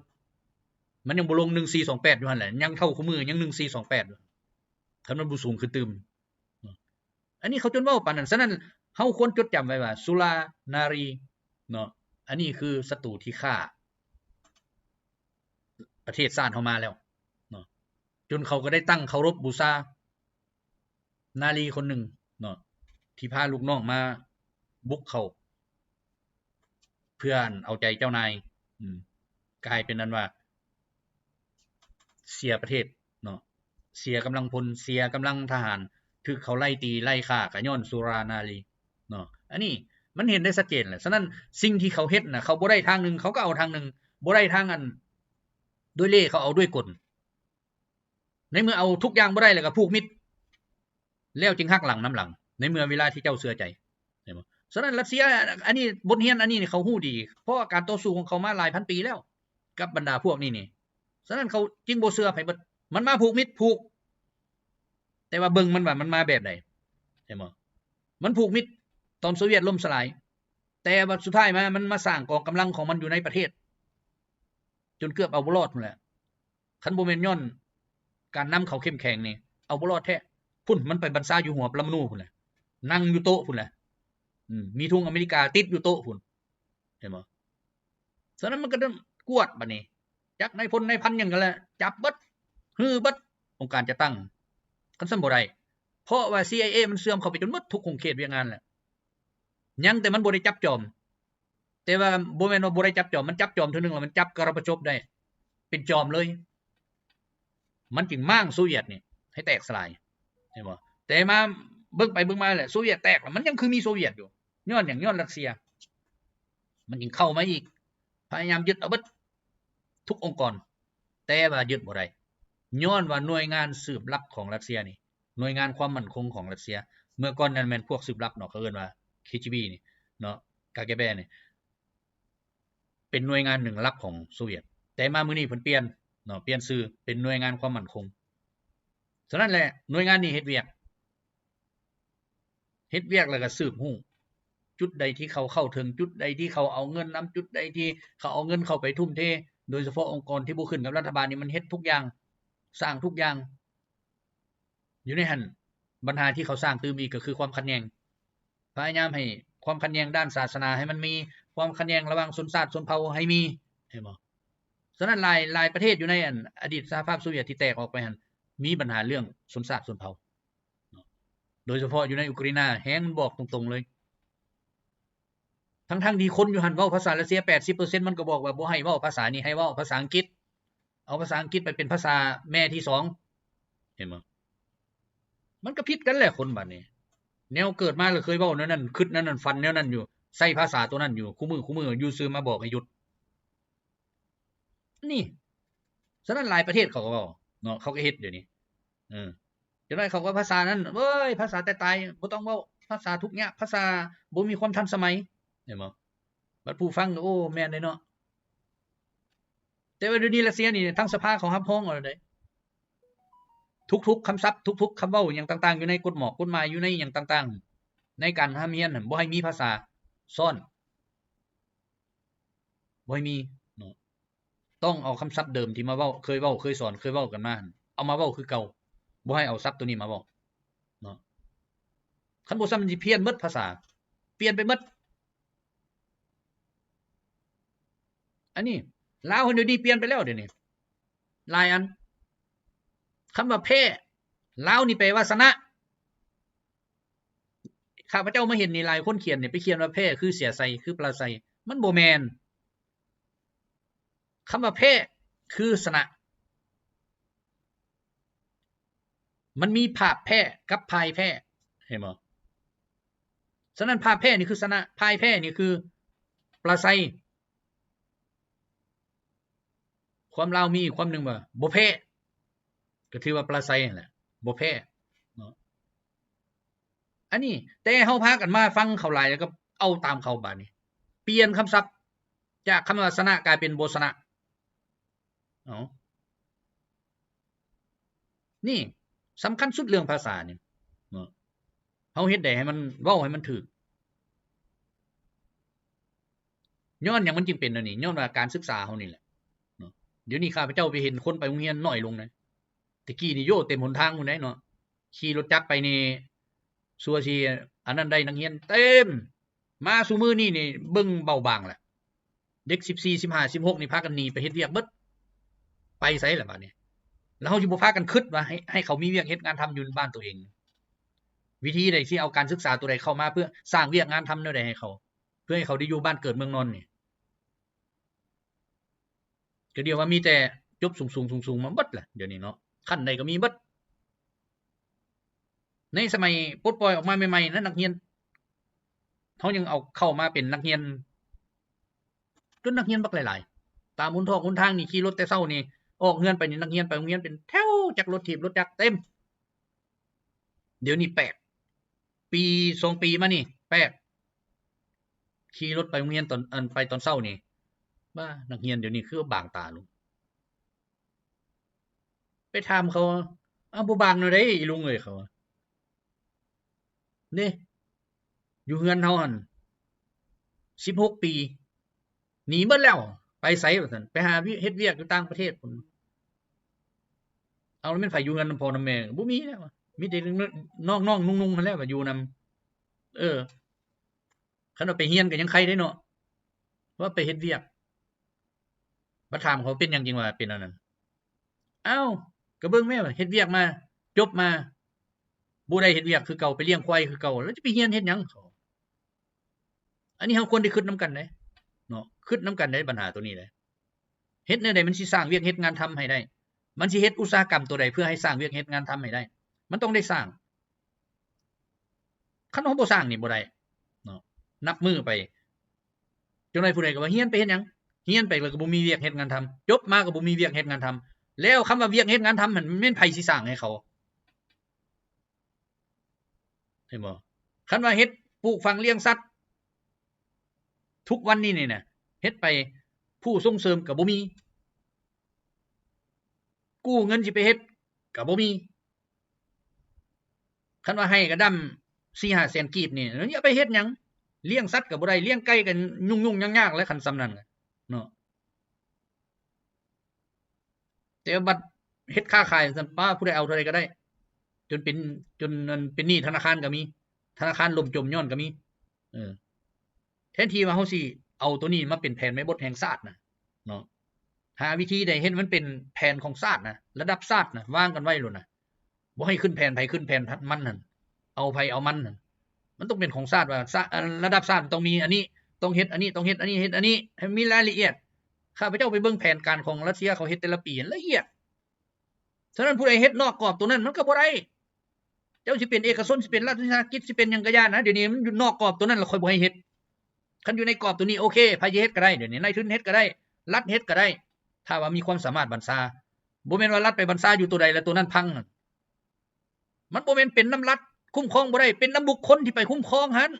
มันยังบ่ลง1428อยู่หั่นแหละยังเท่าคู่มือยัง1428อยู่คันมันบ่สูงคือตึมอันนี้เขาจนเว้าปานนั้นฉะนั้นเฮาควรจดจำไว้ว่าสุรานารีเนาะอันนี้คือศัตรูที่ฆ่าประเทศชาติเฮามาแล้วเนาะจนเขาก็ได้ตั้งเคารพบูชานารีคนหนึ่งเนาะที่พาลูกน้องมาบุกเขาเพื่อเอาใจเจ้านายกลายเป็นนั้นว่าเสียประเทศเนาะเสียกำลังพลเสียกำลังทหารถูกเขาไล่ตีไล่ฆ่าก็ย้อนสุรานารีเนาะอันนี้มันเห็นได้ชัดเจนแหละฉะนั้นสิ่งที่เขาเฮ็ดน่ะเขาบ่ได้ทางนึงเขาก็เอาทางนึงบ่ได้ทางอันด้วยเล่ห์เขาเอาด้วยกลในเมื่อเอาทุกอย่างบ่ได้แล้วก็ผูกมิตรแล้วจึงหักหลังน้ำหลังในเมื่อเวลาที่เจ้าเชื่อใจเห็นบ่ฉะนั้นรัสเซียอันนี้บทเรียนอันนี้เขาฮู้ดีเพราะการต่อสู้ของเขามาหลายพันปีแล้วกับบรรดาพวกนี้นี่ฉะนั้นเขาจึงบ่เชื่อไผเบิดมันมาผูกมิตรผูกแต่ว่าเบิ่งมันว่ามันมาแบบใดเห็นบ่มันผูกมิตรตอนโซเวียตล่มสลายแต่ว่าสุดท้ายมันมาสร้างกองกำลังของมันอยู่ในประเทศจนเกือบเอาบ่รอดพุ่นแหละคันบ่แม่นย้อนการนำเขาเข้มแข็งนี่เอาบ่รอดแท้พุ่นมันไปบัญชาอยู่หัวปรมาณูพุ่นแหละนั่งอยู่โต๊ะพุ่นแหละมีธงอเมริกาติดอยู่โต๊ะพุ่นเห็นบ่ฉะนั้นมันก็ต้องกวดบัดนี้จักนายพลนายพันหยังกันแหละจับเบิดฮือเบิดองค์การจะตั้งคันซั่นบ่ได้เพราะว่า CIA มันเสื่อมเข้าไปจนหมดทุกขงเขตเวียงงานแหละยังแต่มันบ่ได้จับจอมแต่ว่าบ่แม่นว่าบ่ได้จับจอมมันจับจอมเทื่อนึงแล้วมันจับกระประจบได้เป็นจอมเลยมันจึงมั่งโซเวียตนี่ให้แตกสลายเห็นบ่แต่มาเบิ่งไปเบิ่งมาแหละโซเวียตแตกแล้วมันยังคือมีโซเวียตอยู่ย้อนหยังย้อนรัสเซียมันยังเข้ามาอีกพยายามยึดเอาเบิดทุกองค์กรแต่ว่ายึดบ่ได้ ย้อนว่าหน่วยงานสืบลับของรัสเซียนี่หน่วยงานความมั่นคงของรัสเซียเมื่อก่อนนั้นแม่นพวกสืบลับเนาะเขาเอิ้นว่า KGB นี่เนาะ KGB นี่เป็นหน่วยงานหนึ่งลับของโซเวียตแต่มามื้อนี้เพิ่นเปลี่ยนเนาะเปลี่ยนชื่อเป็นหน่วยงานความมั่นคงฉะนั้นแหละหน่วยงานนี้เฮ็ดเวียกแล้วก็สืบฮู้จุดใดที่เขาเข้าถึงจุดใดที่เขาเอาเงินนำจุดใดที่เขาเอาเงินเข้าไปทุ่มเทโดยเฉพาะองค์กรที่บ่ขึ้นกับรัฐบาลนี่มันเฮ็ดทุกอย่างสร้างทุกอย่างอยู่ในหั่นปัญหาที่เขาสร้างตื่มอีกก็คือความขัดแย้งพยายามให้ความขัดแย้งด้านศาสนาให้มันมีความขัดแย้งระหว่างชนชาติชนเผ่าให้มีเห็นบ่ฉะนั้นหลายประเทศอยู่ในอดีตสหภาพโซเวียตที่แตกออกไปหั่นมีปัญหาเรื่องชนชาติชนเผ่าโดยเฉพาะอยู่ในอุกราอินาแฮงมันบอกตรงๆเลยทั้งๆที่คนอยู่หั่นเว้าภาษารัสเซีย 80% มันก็บอกว่าบ่ให้เว้าภาษานี้ให้เว้าภาษาอังกฤษเอาภาษาอังกฤษไปเป็นภาษาแม่ที่2เห็นบ่มันก็ผิดกันแหละคนบัดนี้แนวเกิดมาแล้วเคยเว้าแนวนั้นคิดแนวนั้นฟันแนวนั้นอยู่ใช้ภาษาตัวนั้นอยู่คู่มืออยู่ซื่อมาบอกให้หยุดนี่ฉะนั้นหลายประเทศเขาก็เว้าเนาะเขาก็เฮ็ดเดี๋ยวนี้จังได๋เขาก็ภาษานั้นเว้ยภาษาตายๆบ่ต้องเว้าภาษาทุกอย่างภาษาบ่มีความทันสมัยเห็นบ่บัดผู้ฟังโอ้แม่นเด้เนาะแต่ว่าเดี๋ยวนี้รัสเซียนี่ทั้งสภาเขารับรองเอาแล้วเด้ทุกๆคำศัพท์ทุกๆคำเว้าหยังต่างๆอยู่ในกฎหมายอยู่ในหยังต่างๆในการห้ามเรียนนั่นบ่ให้มีภาษาซ้อนบ่ให้มีเนาะต้องเอาคำศัพท์เดิมที่มาเว้าเคยสอนเคยเว้ากันมาเอามาเว้าคือเก่าบ่ให้เอาศัพท์ตัวนี้มาเว้าเนาะคันบ่ซั่นมันสิเพี้ยนหมดภาษาเปลี่ยนไปหมดอันนี้ลาวเดี๋ยวนี้เปลี่ยนไปแล้วเดี๋ยวนี้หลายอันคำว่าแพ้ลาวนี่แปลว่าชนะข้าพเจ้ามาเห็นนี่หลายคนเขียนนี่ไปเขียนว่าแพ้คือเสียไสคือปลาไสมันบ่แม่นคำว่าแพ้คือชนะมันมีภาพแพ้กับพ่ายแพ้เห็นบ่ฉะนั้นภาพแพ้นี่คือชนะพ่ายแพ้นี่คือปลาไสความลาวมีความนึงว่าบ่แพ้ก็ถือว่าปลาไสนั่นแหละบ่แพ้เนาะอันนี้แต่เฮาพากันมาฟังเขาหลายแล้วก็เอาตามเขาบาดนี้เปลี่ยนคำศัพท์จากคำว่าชนะกลายเป็นบ่ชนะเอ้านี่สำคัญสุดเรื่องภาษานี่เนาะเฮาเฮ็ดได้ให้มันเว้าให้มันถูกย้อนหยังมันจึงเป็นอันนี้ย้อนว่าการศึกษาเฮานี่แหละเนาะเดี๋ยวนี้ข้าพเจ้าไปเห็นคนไปโรงเรียนน้อยลงนะแต่กี้นี่โยเต็มหนทางพุ่นได้เนาะขี่รถจักรไปนี่ซัวสิอันนั้นได้นักเรียนเต็มมาซุมื้อนี้นี่เบิ่งเบาบางแหละเด็ก14 15 16นี่พากันหนีไปเฮ็ดเวียกเบิดไปไสล่ะบัดนี้แล้วเฮาสิบ่พากันคิดว่าให้เขามีเวียกเฮ็ดงานทำอยู่บ้านตัวเองวิธีใดสิเอาการศึกษาตัวใดเข้ามาเพื่อสร้างเวียกงานทำแนวใดให้เขาเพื่อให้เขาได้อยู่บ้านเกิดเมืองนอนนี่ก็เดียวว่ามีแต่จบสูงๆมาเบิดแหละเดี๋ยวนี้เนาะขั้นใดก็มีเบิดในสมัยปลดปล่อยออกมาใหม่ๆนั้นนักเรียนเฮายังเอาเข้ามาเป็นนักเรียนจนนักเรียนบักหลายๆตามหนทางนี่ขี่รถแต่เช้านี่ออกเรือนไปนี่นักเรียนไปโรงเรียนเป็นแถวจักรถถีบรถจักรเต็มเดี๋ยวนี้แปลกปี2ปีมานี่แปลกขี่รถไปโรงเรียนตอนไปตอนเช้านี่บ้านักเรียนเดี๋ยวนี้คือบางตาลุงไปถามเขาอ้าวบ่บางแนวใดอีลุงเอ้ยเขานี่อยู่เรือนเฮาหั่น16ปีหนีเบิดแล้วไปไสว่าซั่นไปหาเฮ็ดเวียกอยู่ต่างประเทศพุ่นเอาแล้วแม่นไผอยู่เรือนนำพ่อนำแม่บ่มีแล้วมีแต่น้องๆนุ่งๆนั่นแหละว่าอยู่นำคันว่าไปเรียนก็ยังใครได้เนาะว่าไปเฮ็ดเวียกบัดถามเขาเป็นหยังจริงว่าเป็นอันนั้นอ้าวก็เบิ่งแม่ว่าเฮ็ดเวียกมาจบมาบ่ได้เฮ็ดเวียกคือเก่าไปเลี้ยงควายคือเก่าแล้วจะไปเรียนเฮ็ดหยังเขาอันนี้เฮาควรได้คิดนำกันเด้เนาะคิดนำกันได้ปัญหาตัวนี้เด้เฮ็ดแนวใดมันสิสร้างเวียกเฮ็ดงานทำให้ได้มันสิเฮ็ดอุตสาหกรรมตัวใดเพื่อให้สร้างเวียกเฮ็ดงานทำให้ได้มันต้องได้สร้างคันเฮาบ่สร้างนี่บ่ได้เนาะนับมือไปจังได๋ผู้ใดก็ว่าเรียนไปเฮ็ดหยังเรียนไปแล้วก็บ่มีเวียกเฮ็ดงานทำจบมาก็บ่มีเวียกเฮ็ดงานทำ แล้วคำว่าเวียกเฮ็ดงานทำมันแม่นไผสิสร้างให้เขาเห็นบ่คันว่าเฮ็ดปลูกฝังเลี้ยงสัตว์ทุกวันนี้นี่น่ะเฮ็ดไปผู้ส่งเสริมก็บ่มีกู้เงินสิไปเฮ็ดก็บ่มีคันว่าให้ก็ดำ 4-5 แสนกีบนี่แล้วอย่าไปเฮ็ดหยังเลี้ยงสัตว์ก็บ่ได้เลี้ยงไก่ก็ยุ่งๆยากๆแล้วคันซำนั้นเนาะแต่บัดเฮ็ดค้าขายซั่นป้าผู้ใดเอาเท่าใดก็ได้จนนั้นเป็นหนี้ธนาคารก็มีธนาคารล่มจมย้อนก็มีแทนที่ว่าเฮาสิเอาตัวนี้มาเป็นแผนแม่บทแห่งชาติน่ะเนาะหาวิธีใดเฮ็ดมันเป็นแผนของชาติน่ะระดับชาติน่ะวางกันไว้โลดน่ะบ่ให้ขึ้นแผนไผขึ้นแผนมันนั่นเอาไผเอามันนั่นมันต้องเป็นของชาติว่าระดับชาติต้องมีอันนี้ต้องเฮ็ดอันนี้ต้องเฮ็ดอันนี้เฮ็ดอันนี้ให้มีรายละเอียดข้าพเจ้าไปเบิ่งแผนการของรัสเซียเขาเฮ็ดแต่ละปีละเอียดฉะนั้นผู้ใดเฮ็ดนอกกรอบตัวนั้นมันก็บ่ได้เจ้าสิเป็นเอกชนสิเป็นรัฐวิสาหกิจสิเป็นหยังก็ย่านนะเดี๋ยวนี้มันอยู่นอกกรอบตัวนั้นแล้วค่อยบ่ให้เฮ็ดคันอยู่ในกรอบตัวนี้โอเคไผสิเฮ็ดก็ได้เดี๋ยวนี้นายทุนเฮ็ดก็ได้รัฐเฮ็ดก็ได้ถ้าว่ามีความสามารถบัญชาบ่แม่นว่ารัฐไปบัญชาอยู่ตัวใดแล้วตัวนั้นพังมันบ่แม่นเป็นน้ำรัฐคุ้มครองบ่ได้เป็นน้ำบุคคลที่ไปคุ้มครองหั่น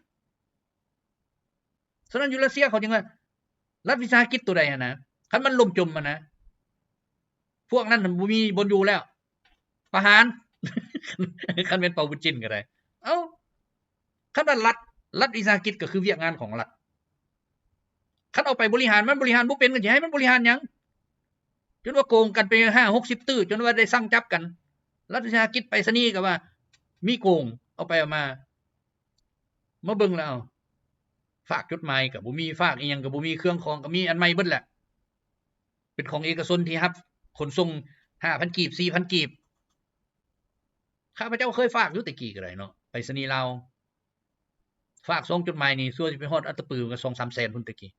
ฉะนั้นอยู่รัสเซียเขาจึงว่ารัฐวิสาหกิจตัวใดนะคันมันล่มจมนะพวกนั้นบ่มีบนอยู่แล้วประหารคันเป็นเปาบุญจินก็ได้เอ้าคันว่ารัฐวิสาหกิจก็คือเวียกงานของรัฐคันเอาไปบริหารมันบริหารบ่เป็นก็สิให้มันบริหารหยังจนว่าโกงกันไป5-60 ตื้อจนว่าได้สั่งจับกันรัฐวิสาหกิจไปรษณีย์ก็ว่ามีโกงเอาไปเอามาเบิ่งแล้วฝากจดหมายก็บ่มีฝากอีหยังก็บ่มีเครื่องของก็มีอันใหม่เบิดแหละเป็นของเอกชนที่รับขนส่ง 5,000 กีบ 4,000 กีบข้าพเจ้าเคยฝากอยู่แต่กี้ก็ได้เนาะไปรษณีย์ลาวฝากส่งจดหมายนี่ซั่วสิไปฮอดอัตตปือก็ 2-3 แสนพุ่นตะกี้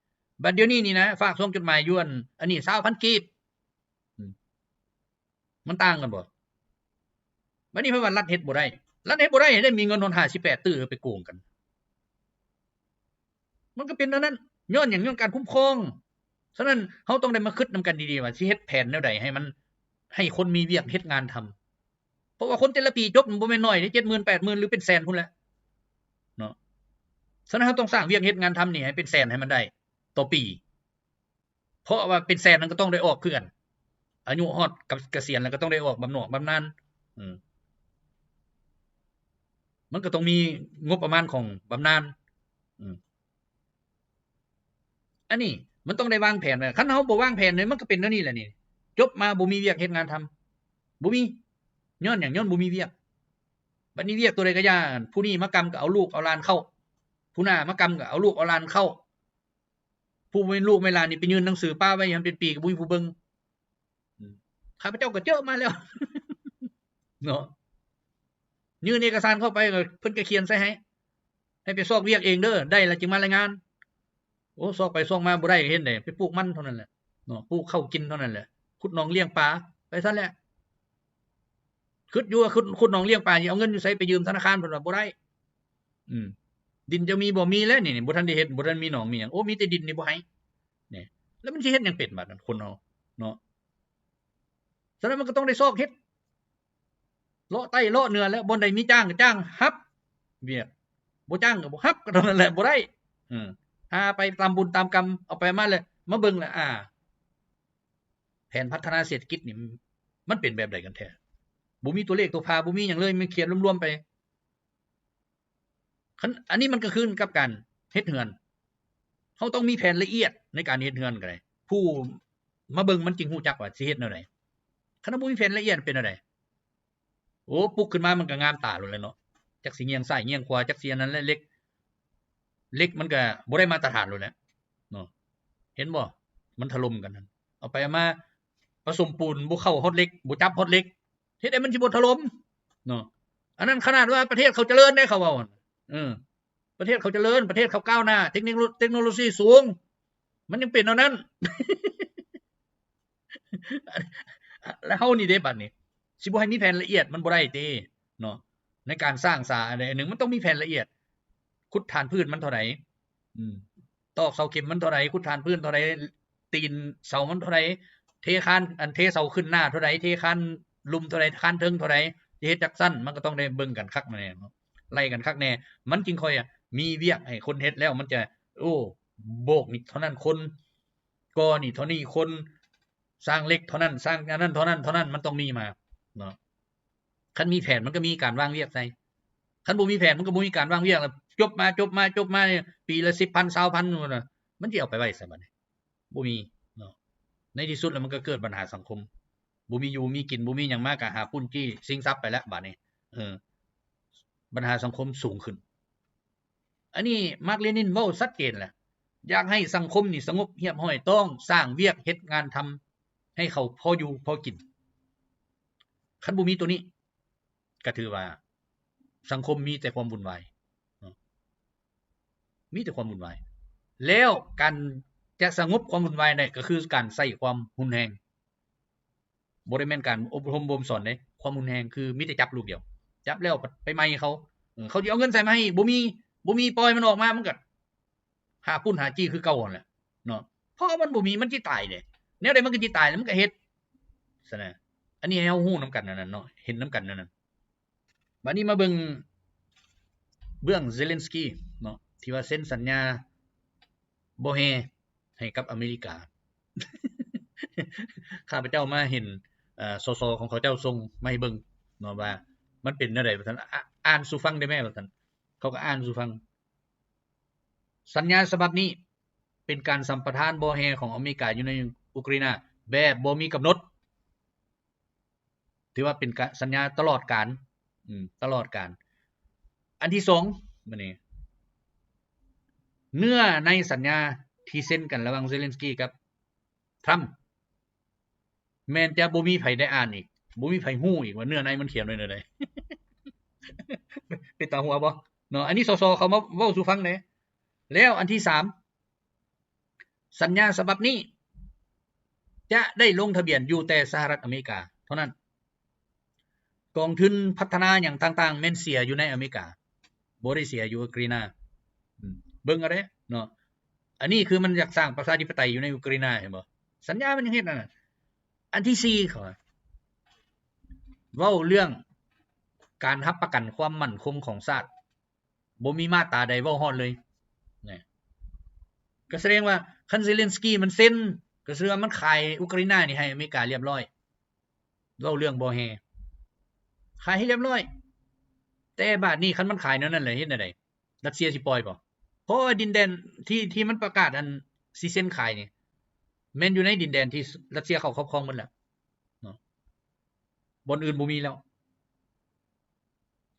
บัดเดี๋ยวนี้นี่นะฝากส่งจดหมายอยู่อันนี้ 20,000 กีบมันต่างกันบ่บัดนี้เพิ่นว่ารัฐเฮ็ดบ่ได้ให้ได้มีเงินฮอด58ตื้อไปโกงกันมันก็เป็นอันนั้นย้อนหยังย้อนการคุ้มครองฉะนั้นเฮาต้องได้มาคิดนำกันดีๆว่าสิเฮ็ดแผนแนวใดให้มันให้คนมีเวียกเฮ็ดงานทำเพราะว่าคนแต่ละปีจบมันบ่แม่นน้อยเด้ 70,000 80,000 หรือเป็นแสนพุ่นแหละเนาะฉะนั้นเฮาต้องสร้างเวียกเฮ็ดงานทำนี่ให้เป็นแสนให้มันได้ต่อปีเพราะว่าเป็นแสนนั้นก็ต้องได้ออกคือกันอายุฮอดกับเกษียณแล้วก็ต้องได้ออกบำนาญมันก็ต้องมีงบประมาณของบำนาญอันนี้มันต้องได้วางแผนไว้คันเฮาบ่วางแผนเลยมันก็เป็นแนวนี้แหละนี่จบมาบ่มีเวียกเฮ็ดงานทำบ่มีย้อนหยังย้อนบ่มีเวียกบัดนี้เวียกตัวใดก็ย่านผู้นี้มากำก็เอาลูกเอาหลานเข้าผู้หน้ามากำก็เอาลูกเอาหลานเข้าผู้เป็นลูกไม่หลานนี่ไปยื่นหนังสือป้าไว้ยามเป็นปีก็บ่มีผู้เบิ่งข้าพเจ้าก็เจอมาแล้วเนาะยื่นเอกสารเข้าไปก็เพิ่นก็เขียนใส่ให้ไปซอกเวียกเองเด้อได้แล้วจึงมารายงานโอ้ซอกไปซอกมาบ่ได้เฮ็ดได้ไปปลูกมันเท่านั้นแหละเนาะปลูกข้าวกินเท่านั้นแหละขุดหนองเลี้ยงปลาไปซั่นแหละคิดอยู่ว่าขุดหนองเลี้ยงปลาสิเอาเงินอยู่ไสไปยืมธนาคารเพิ่นว่าบ่ได้ดินจะมีบ่มีแล้วนี่บ่ทันได้เฮ็ดบ่ทันมีหนองมีหยังโอ้มีแต่ดินนี่บ่ให้นี่แล้วมันสิเฮ็ดหยังเป็นบัดนั้นคนเฮาเนาะฉะนั้นมันก็ต้องได้ซอกเฮ็ดเลาะใต้เลาะเหนือแล้วบ่ได้มีจ้างก็จ้างรับเวียกบ่จ้างก็บ่รับก็เท่านั้นแหละบ่ได้หาไปตามบุญตามกรรมเอาไปมาเลยมาเบิ่งแล้วแผนพัฒนาเศรษฐกิจนี่มันเป็นแบบใดกันแท้บ่มีตัวเลขตัวพาบ่มีหยังเลยมันเขียนรวมๆไปอันนี้มันก็คือกับการเฮ็ดเรือนเฮาต้องมีแผนละเอียดในการเฮ็ดเรือนก็ได้ผู้มาเบิ่งมันจึงฮู้จักว่าสิเฮ็ดแนวใดคันบ่มีแผนละเอียดเป็นแนวใดโอ้ปลุกขึ้นมามันก็งามตาโลดเลยเนาะจักสิเงียงซ้ายเงียงขวาจักสิอันนั้นเล็กมันก็บ่ได้มาตรฐานโลดแหละเนาะเห็นบ่มันถล่มกันนั่นเอาไปมาผสมปูนบ่เข้าฮอดเล็กบ่จับฮอดเล็กเฮ็ดให้มันสิบ่ถล่มเนาะอันนั้นขนาดว่าประเทศเขาเจริญได้เขาเว้าประเทศเขาเจริญประเทศเขาก้าวหน้าเทคโนโลยีสูงมันยังเป็นเท่านั้น แล้วเฮานี่เด้บัดนี้สิบ่ให้มีแผนละเอียดมันบ่ได้ติเนาะในการสร้างสาอะไรนึงมันต้องมีแผนละเอียดขุดฐานพื้นมันเท่าไหร่ตอกเสาเข็มมันเท่าไหร่ขุดฐานพื้นเท่าไหร่ตีนเสามันเท่าไหร่ เทคานอันเทเสาขึ้นหน้าเท่าใดเทคานลุมเท่าใดคานเทิงเท่าใดสิเฮ็ดจักซั่นมันก็ต้องได้เบิ่งกันคักแน่เนาะไล่กันคักแน่มันจึงค่อยมีเวียกให้คนเฮ็ดแล้วมันจะโอ้โบกนี่เท่านั้นคนก่อนี่เท่านี้คนสร้างเหล็กเท่านั้นสร้างอันนั้นเท่านั้นมันต้องมีมาเนาะคันมีแผนมันก็มีการวางเวียกใส่คันบ่มีแผนมันก็บ่มีการวางเวียกจบมาเนี่ยปีละ 10,000 20,000นู่นน่ะมันสิเอาไปไว้ไสบัดนี้บ่มีเนาะในที่สุดแล้วมันก็เกิดปัญหาสังคมบ่มีอยู่มีกินบ่มีหยังมาก็หาปุ้นจี้ชิงทรัพย์ไปแล้วบัดนี้ปัญหาสังคมสูงขึ้นอันนี้มาร์กเลนินเว้าชัดเจนแหละอยากให้สังคมนี่สงบเรียบร้อยต้องสร้างเวียกเฮ็ดงานทำให้เขาพออยู่พอกินคันบ่มีตัวนี้ก็ถือว่าสังคมมีแต่ความวุ่นวายมีแต่ความวุ่นวายแล้วการจะสงบความวุ่นวายได้ก็คือการใช้ความรุนแรงบ่ได้แม่นการอบรมบ่มสอนเด้ความรุนแรงคือมีแต่จับลูกเดียวจับแล้วไปไม้เขาเขาสิเอาเงินใส่มาให้บ่มีปล่อยมันออกมามันก็หาปุ้นหาจี้คือเก่านั่นแหละเนาะเพราะมันบ่มีมันสิตายเด้แนวใดมันก็สิตายแล้วมันก็เฮ็ดซะนะอันนี้ให้เฮาฮู้นำกันนั่นเนาะเห็นนำกันนั่นบัดนี้มาเบิ่งเบื้องเซเลนสกีเนาะที่ว่าเซ็นสัญญาบ่แฮให้กับอเมริกา ข้าพเจ้ามาเห็นสสของเขาเจ้าส่งมาให้เบิ่งเนาะว่ามันเป็นแนวใดว่าซั่นอ่านสู่ฟังได้แม่ว่าซั่นเขาก็อ่านสู่ฟังสัญญาฉบับนี้เป็นการสัมปทานบ่แฮของอเมริกาอยู่ในอุกราอินาแบบบ่มีกำหนดถือว่าเป็นสัญญาตลอดกาลตลอดกาลอันที่2มื้อนี้เนื้อในสัญญาที่เซ็นกันระหว่างเซเลนสกีกับทรัมป์แม่นจะบ่มีไผได้อ่านอีกบ่มีไผฮู้อีกว่าเนื้อในมันเขียนไว้แนวใด เป็นตาหัวบ่เนาะอันนี้สสเขามาเว้าสู่ฟังแหน่แล้วอันที่3สัญญาฉบับนี้จะได้ลงทะเบียนอยู่แต่สหรัฐอเมริกาเท่านั้นกองทุนพัฒนาหยังต่างๆแม่นเสียอยู่ในอเมริกาบ่ได้เสียอยู่อุกราอินาเบิ่งเอาเด้เนาะอันนี้คือมันอยากสร้างประชาธิปไตยอยู่ในอุกราอินาเห็นบ่สัญญามันยังเฮ็ดนั่นน่ะอันที่4เขาเว้าเรื่องการรับประกันความมั่นคงของชาติบ่มีมาตราใดเว้าฮอดเลยนี่ก็แสดงว่าคันเซเลนสกีมันเซ็นก็แสดงว่ามันขายอุกราอินานี่ให้อเมริกาเรียบร้อยเว้าเรื่องบ่แฮขายให้เรียบร้อยแต่บาดนี้คันมันขายนั่นแหละเฮ็ดแนวใดรัสเซียสิปล่อยบ่เพราะว่าดินแดนที่มันประกาศอันสิเซ็นขายนี่แม่นอยู่ในดินแดนที่รัสเซียเขาครอบครองหมดแล้วเนาะบ่อนอื่นบ่มีแล้ว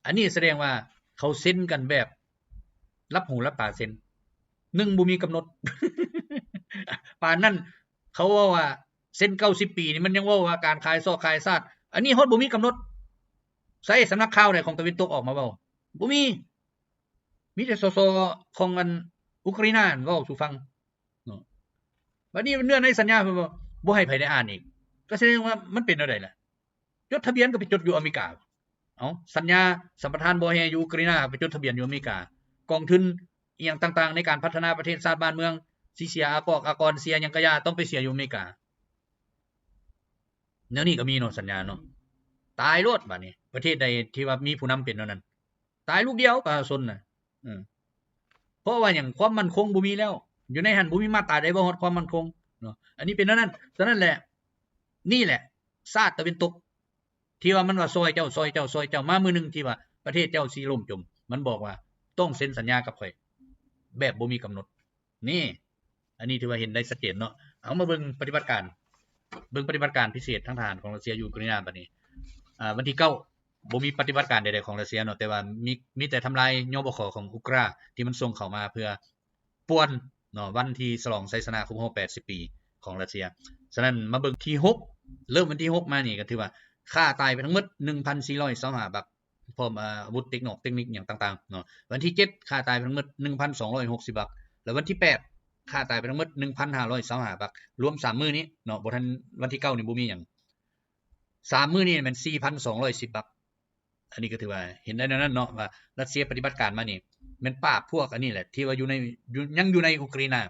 อันนี้แสดงว่าเขาเซ็นกันแบบรับหูรับตาเซ็น1บ่มีกำหนด ปานนั้นเขาว่าเซ็น90ปีนี่มันยังว่าการขายซอกขายซาดอันนี้ฮอดบ่มีกำหนดใส่สำนักข่าวไหนของตะวันตกออกมาเว้าบ่มีแต่สสของอันอุกราอินาเว้าสู่ฟังเนาะบัดนี้เนื้อในสัญญาเพิ่นบ่ให้ไผได้อ่านอีกก็แสดงว่ามันเป็นแนวใดล่ะจดทะเบียนก็ไปจดอยู่อเมริกาเอ้าสัญญาสัมปทานบ่ให้อยู่อุกราอินาไปจดทะเบียนอยู่อเมริกากองทุนอีหยังต่างๆในการพัฒนาประเทศชาติบ้านเมืองสิเสียอากรเสียหยังก็อย่าต้องไปเสียอยู่อเมริกาแนวนี้ก็มีเนาะสัญญาเนาะตายโลดบัดนี้ประเทศใดที่ว่ามีผู้นำเป็นเท่านั้นตายลูกเดียวประชาชนน่ะเพราะว่าหยังความมั่นคงบ่มีแล้วอยู่ในหันบ่มีมาตราใดบ่ฮอดความมั่นคงเนาะอันนี้เป็นนั้นฉะนั้นแหละนี่แหละชาติตะวันตกที่ว่ามันว่าซอยเจ้ามามื้อนึงที่ว่าประเทศเจ้าสิล่มจมมันบอกว่าต้องเซ็นสัญญากับข่อยแบบบ่มีกำหนดนี่อันนี้ถือว่าเห็นได้ชัดเจนเนาะเอามาเบิ่งปฏิบัติการพิเศษทางทหารของรัสเซียอยู่อุกราอินาบัดนี้วันที่9บ่มีปฏิบัติการใดๆของรัสเซียเนาะแต่ว่ามีแต่ทำลายยบขของอุกราที่มันส่งเข้ามาเพื่อป่วนเนาะวันที่ฉลองชัยชนะครบรอบ80ปีของรัสเซียฉะนั้นมาเบิ่งที่6เริ่มวันที่6มานี่ก็ถือว่าฆ่าตายไปทั้งหมด 1,425 บักพร้อมอาวุธเทคนิคหยังต่างๆเนาะวันที่7ฆ่าตายไปทั้งหมด 1,260 บักแล้ววันที่8ฆ่าตายไปทั้งหมด 1,525 บักรวม3มื้อนี้เนาะบ่ทันวันที่9นี่บ่มีหยัง3มื้อนี้มัน 4,210 บักอันนี้ก็ถือว่าเห็นได้นั้นเนาะว่ารัสเซียปฏิบัติการมานี่แม่นปราบพวกอันนี้แหละที่ว่ายังอยู่ในอุกราอินา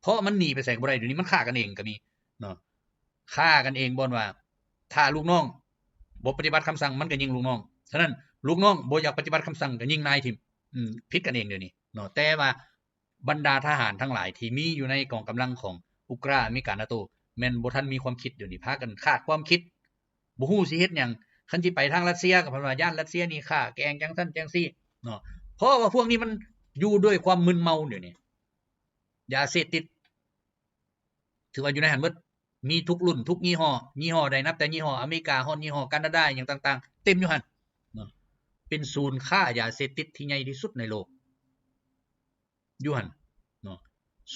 เพราะมันหนีไปไสก็บ่ได้เดี๋ยวนี้มันฆ่ากันเองก็มีเนาะ ฆ่ากันเองบ่ว่าถ้าลูกน้องบ่ปฏิบัติคำสั่งมันก็ยิงลูกน้องฉะนั้นลูกน้องบ่อยากปฏิบัติคำสั่งก็ยิงนายทิ่มผิดกันเองเดี๋ยวนี้เนาะแต่ว่าบรรดาทหารทั้งหลายที่มีอยู่ในกองกำลังของอุกราอเมริกา NATO แม่นบ่ทันมีความคิดเดี๋ยวนี้พากันขาดความคิดบ่ฮู้สิเฮ็ดหยังคันสิไปทางรัสเซียก็เพิ่นว่าย่านรัสเซียนี่ฆ่าแกล้งจังซั่นจังซี่เนาะเพราะว่าพวกนี้มันอยู่ด้วยความมึนเมาเดี๋ยวนี้ยาเสพติดถือว่าอยู่ในหันเบิดมีทุกรุ่นทุกยี่ห้อใดนับแต่ยี่ห้ออเมริกาฮอดยี่ห้อแคนาดาอย่างต่างๆเต็มอยู่หั่นเนาะเป็นศูนย์ค้ายาเสพติดที่ใหญ่ที่สุดในโลกอยู่หั่นเนาะ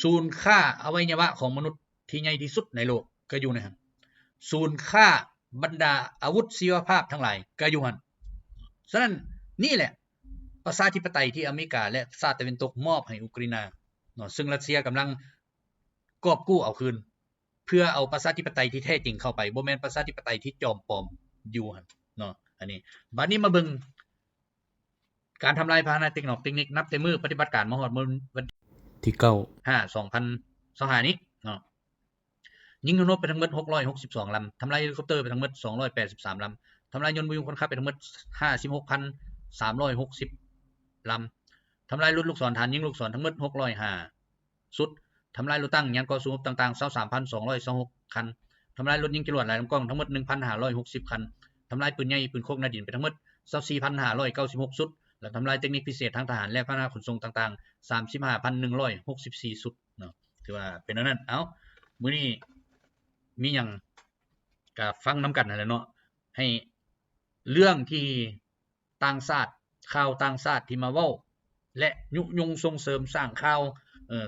ศูนย์ค้าอวัยวะของมนุษย์ที่ใหญ่ที่สุดในโลกก็อยู่ในหั่นศูนย์ค้าบรรดาอาวุธชีวภาพทั้งหลายก็อยู่หั่นฉะนั้นนี่แหละประชาธิปไตยที่อเมริกาและชาติตะวันตกมอบให้อุกราอินเนาะซึ่งรัสเซียกำลังกอบกู้เอาคืนเพื่อเอาประชาธิปไตยที่แท้จริงเข้าไปบ่แม่นประชาธิปไตยที่จอมปลอมอยู่หั่นเนาะอันนี้บัดนี้มาเบิ่งการทำลายพาหนะเทคนิคนับแต่มื้อปฏิบัติการมาฮอดมื้อวันที่9/5/2025นี้เนาะยิงธนูไปทั้งหมด662ลำทำลายเฮลิคอปเตอร์ไปทั้งหมด283ลำทำลายยนต์บินคนขับไปทั้งหมด56,360ลำทำลายรถลูกศรฐานยิงลูกศรทั้งหมด605สุดทำลายรถตั้งยานก่อสู้รบต่างๆ 23,226 คันทำลายรถยิงจรวดหลายลำกล้องทั้งหมด 1,560 คันทำลายปืนใหญ่ปืนโคกหน้าดินไปทั้งหมด 24,596 สุดและทำลายเทคนิคพิเศษทางทหารและพาหนะขนส่งต่างๆ 35,164 สุดเนาะถือว่าเป็นอันนั้นเอ้ามื้อนี้มีหยังก็ฟังนำกันนั่นแหละเนาะให้เรื่องที่ต่างชาติข่าวต่างชาติที่มาเว้าและยุยงส่งเสริมสร้างข่าว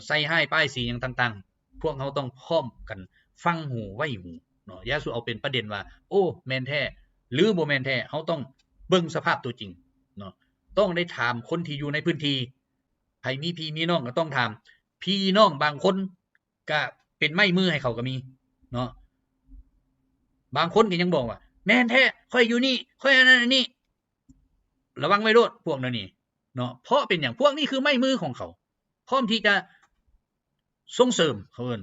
ใส่ให้ป้ายสีหยังต่างๆพวกเขาต้องพร้อมกันฟังหูไว้หูเนาะอย่าสิเอาเป็นประเด็นว่าโอ้แม่นแท้หรือบ่แม่นแท้เฮาต้องเบิ่งสภาพตัวจริงเนาะต้องได้ถามคนที่อยู่ในพื้นที่ใครมีพี่มีน้องก็ต้องถามพี่น้องบางคนก็เป็นไม้มือให้เขาก็มีเนาะบางคนก็ยังบอกว่าแม่นแท้ค่อยอยู่นี่ค่อยอันนั้นอันนี้ระวังไว้โลดพวกนั้นนี่เนาะเพราะเป็นหยังพวกนี้คือไม้มือของเขาพร้อมที่จะส่งเสริมเขาเอิ้น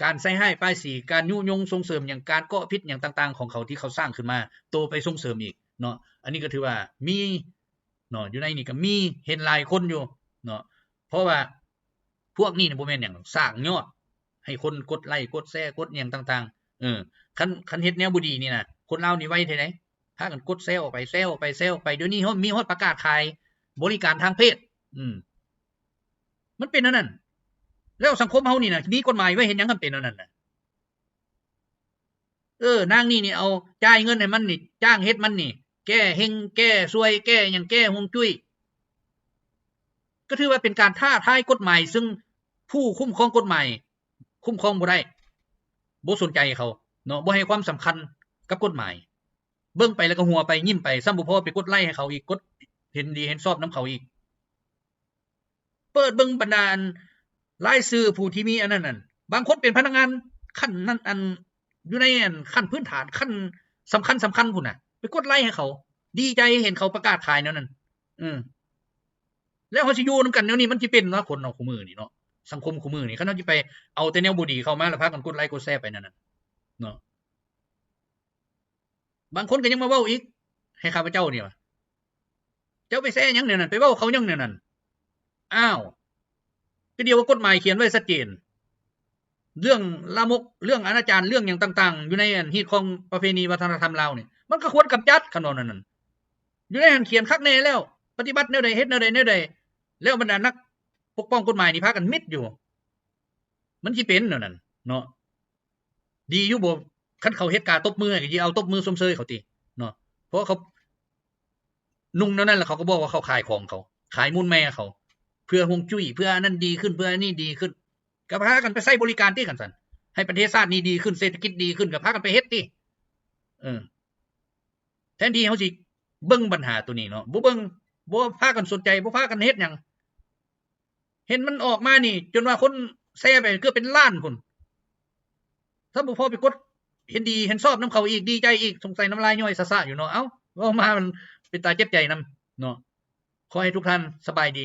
การใส่ให้ป้ายสีการยุยงส่งเสริมอย่างการก่อพิษอย่างต่างๆของเขาที่เขาสร้างขึ้นมาโตไปส่งเสริมอีกเนาะอันนี้ก็ถือว่ามีเนาะอยู่ในนี่ก็มีเห็นหลายคนอยู่เนาะเพราะว่าพวกนี้น่ะบ่แม่นหยังสร้างยอดให้คนกดไลค์กดแชร์กดหยังต่างๆคันเฮ็ดแนวบ่ดีนี่น่ะคนลาวนี่ไว้เท่าใดพากันกดแชร์ออกไปแชร์ออกไปแชร์ออกไปเดี๋ยวนี้เฮามีฮอดประกาศขายบริการทางเพศมันเป็นอันนั้นแล้วสังคมเฮานี่น่ะมีกฎหมายไว้เฮ็ดหยังกันเป็นอันนั้นน่ะนางนี่เอาจ่ายเงินให้มันนี่จ้างเฮ็ดมันนี่แก้เฮงแก้ซวยแก้หยังแก้ฮวงจุ้ยก็ถือว่าเป็นการท้าทายกฎหมายซึ่งผู้คุ้มครองกฎหมายคุ้มครองบ่ได้บ่สนใจเขาเนาะบ่ให้ความสำคัญกับกฎหมายเบิ่งไปแล้วก็หัวไปยิ้มไปซ้ำบ่พอไปกดไลค์ให้เขาอีกกดเห็นดีเห็นชอบนำเขาอีกเปิดเบิ่งบรรดารายชื่อผู้ที่มีอันนั้นน่ะบางคนเป็นพนักงานขั้นนั้นอันอยู่ในอันขั้นพื้นฐานขั้นสำคัญพุ่นน่ะไปกดไลค์ให้เขาดีใจเห็นเขาประกาศขายแนวนั้นแล้วเฮาสิอยู่นำกันแนวนี้มันสิเป็นเนาะคนเนาะคุมื้อนี่เนาะสังคมคุมื้อนี่คันเฮาสิไปเอาแต่แนวบ่ดีเข้ามาแล้วพากันกดไลค์กดแชร์ไปนั่นน่ะเนาะบางคนก็ยังมาเว้าอีกให้ข้าพเจ้านี่ว่าเจ้าไปแซ่หยังแนวนั้นไปเว้าเขาหยังแนวนั้นอ้าวก็เดียวว่ากฎหมายเขียนไว้ชัดเจนเรื่องลามกเรื่องอนาจารเรื่องหยังต่างๆอยู่ในอันฮีตของประเพณีวัฒนธรรมลาวนี่มันก็ควรกำจัดคันว่านั้นอยู่ในอันเขียนคักแน่แล้วปฏิบัติแนวใดเฮ็ดแนวใดแล้วบรรดานักปกป้องกฎหมายนี่พากันมิดอยู่มันสิเป็นแนวนั้นเนาะดีอยู่บ่คันเขาเฮ็ดการตบมือก็สิเอาตบมือชมเชยเขาติเนาะเพราะเขานุ่งแนวนั้นแล้วเขาก็บอกว่าเขาขายของเขาขายมูลแม่เขาเพื่อฮวงจุ้ยเพื่อนั้นดีขึ้นเพื่อนี้ดีขึ้นก็พากันไปใช้บริการติกันซั่นให้ประเทศชาตินี้ดีขึ้นเศรษฐกิจดีขึ้นก็พากันไปเฮ็ดติแทนที่เฮาสิเบิ่งปัญหาตัวนี้เนาะบ่เบิ่งบ่พากันสนใจบ่พากันเฮ็ดหยังเห็นมันออกมานี่จนว่าคนแชร์ไปคือเป็นล้านพุ่นถ้าบ่พอไปกดเห็นดีเห็นชอบนำเขาอีกดีใจอีกสงสัยน้ำลายย่อยซะๆอยู่เนาะเอ้าเว้ามามันเป็นตาเจ็บใจนำเนาะขอให้ทุกท่านสบายดี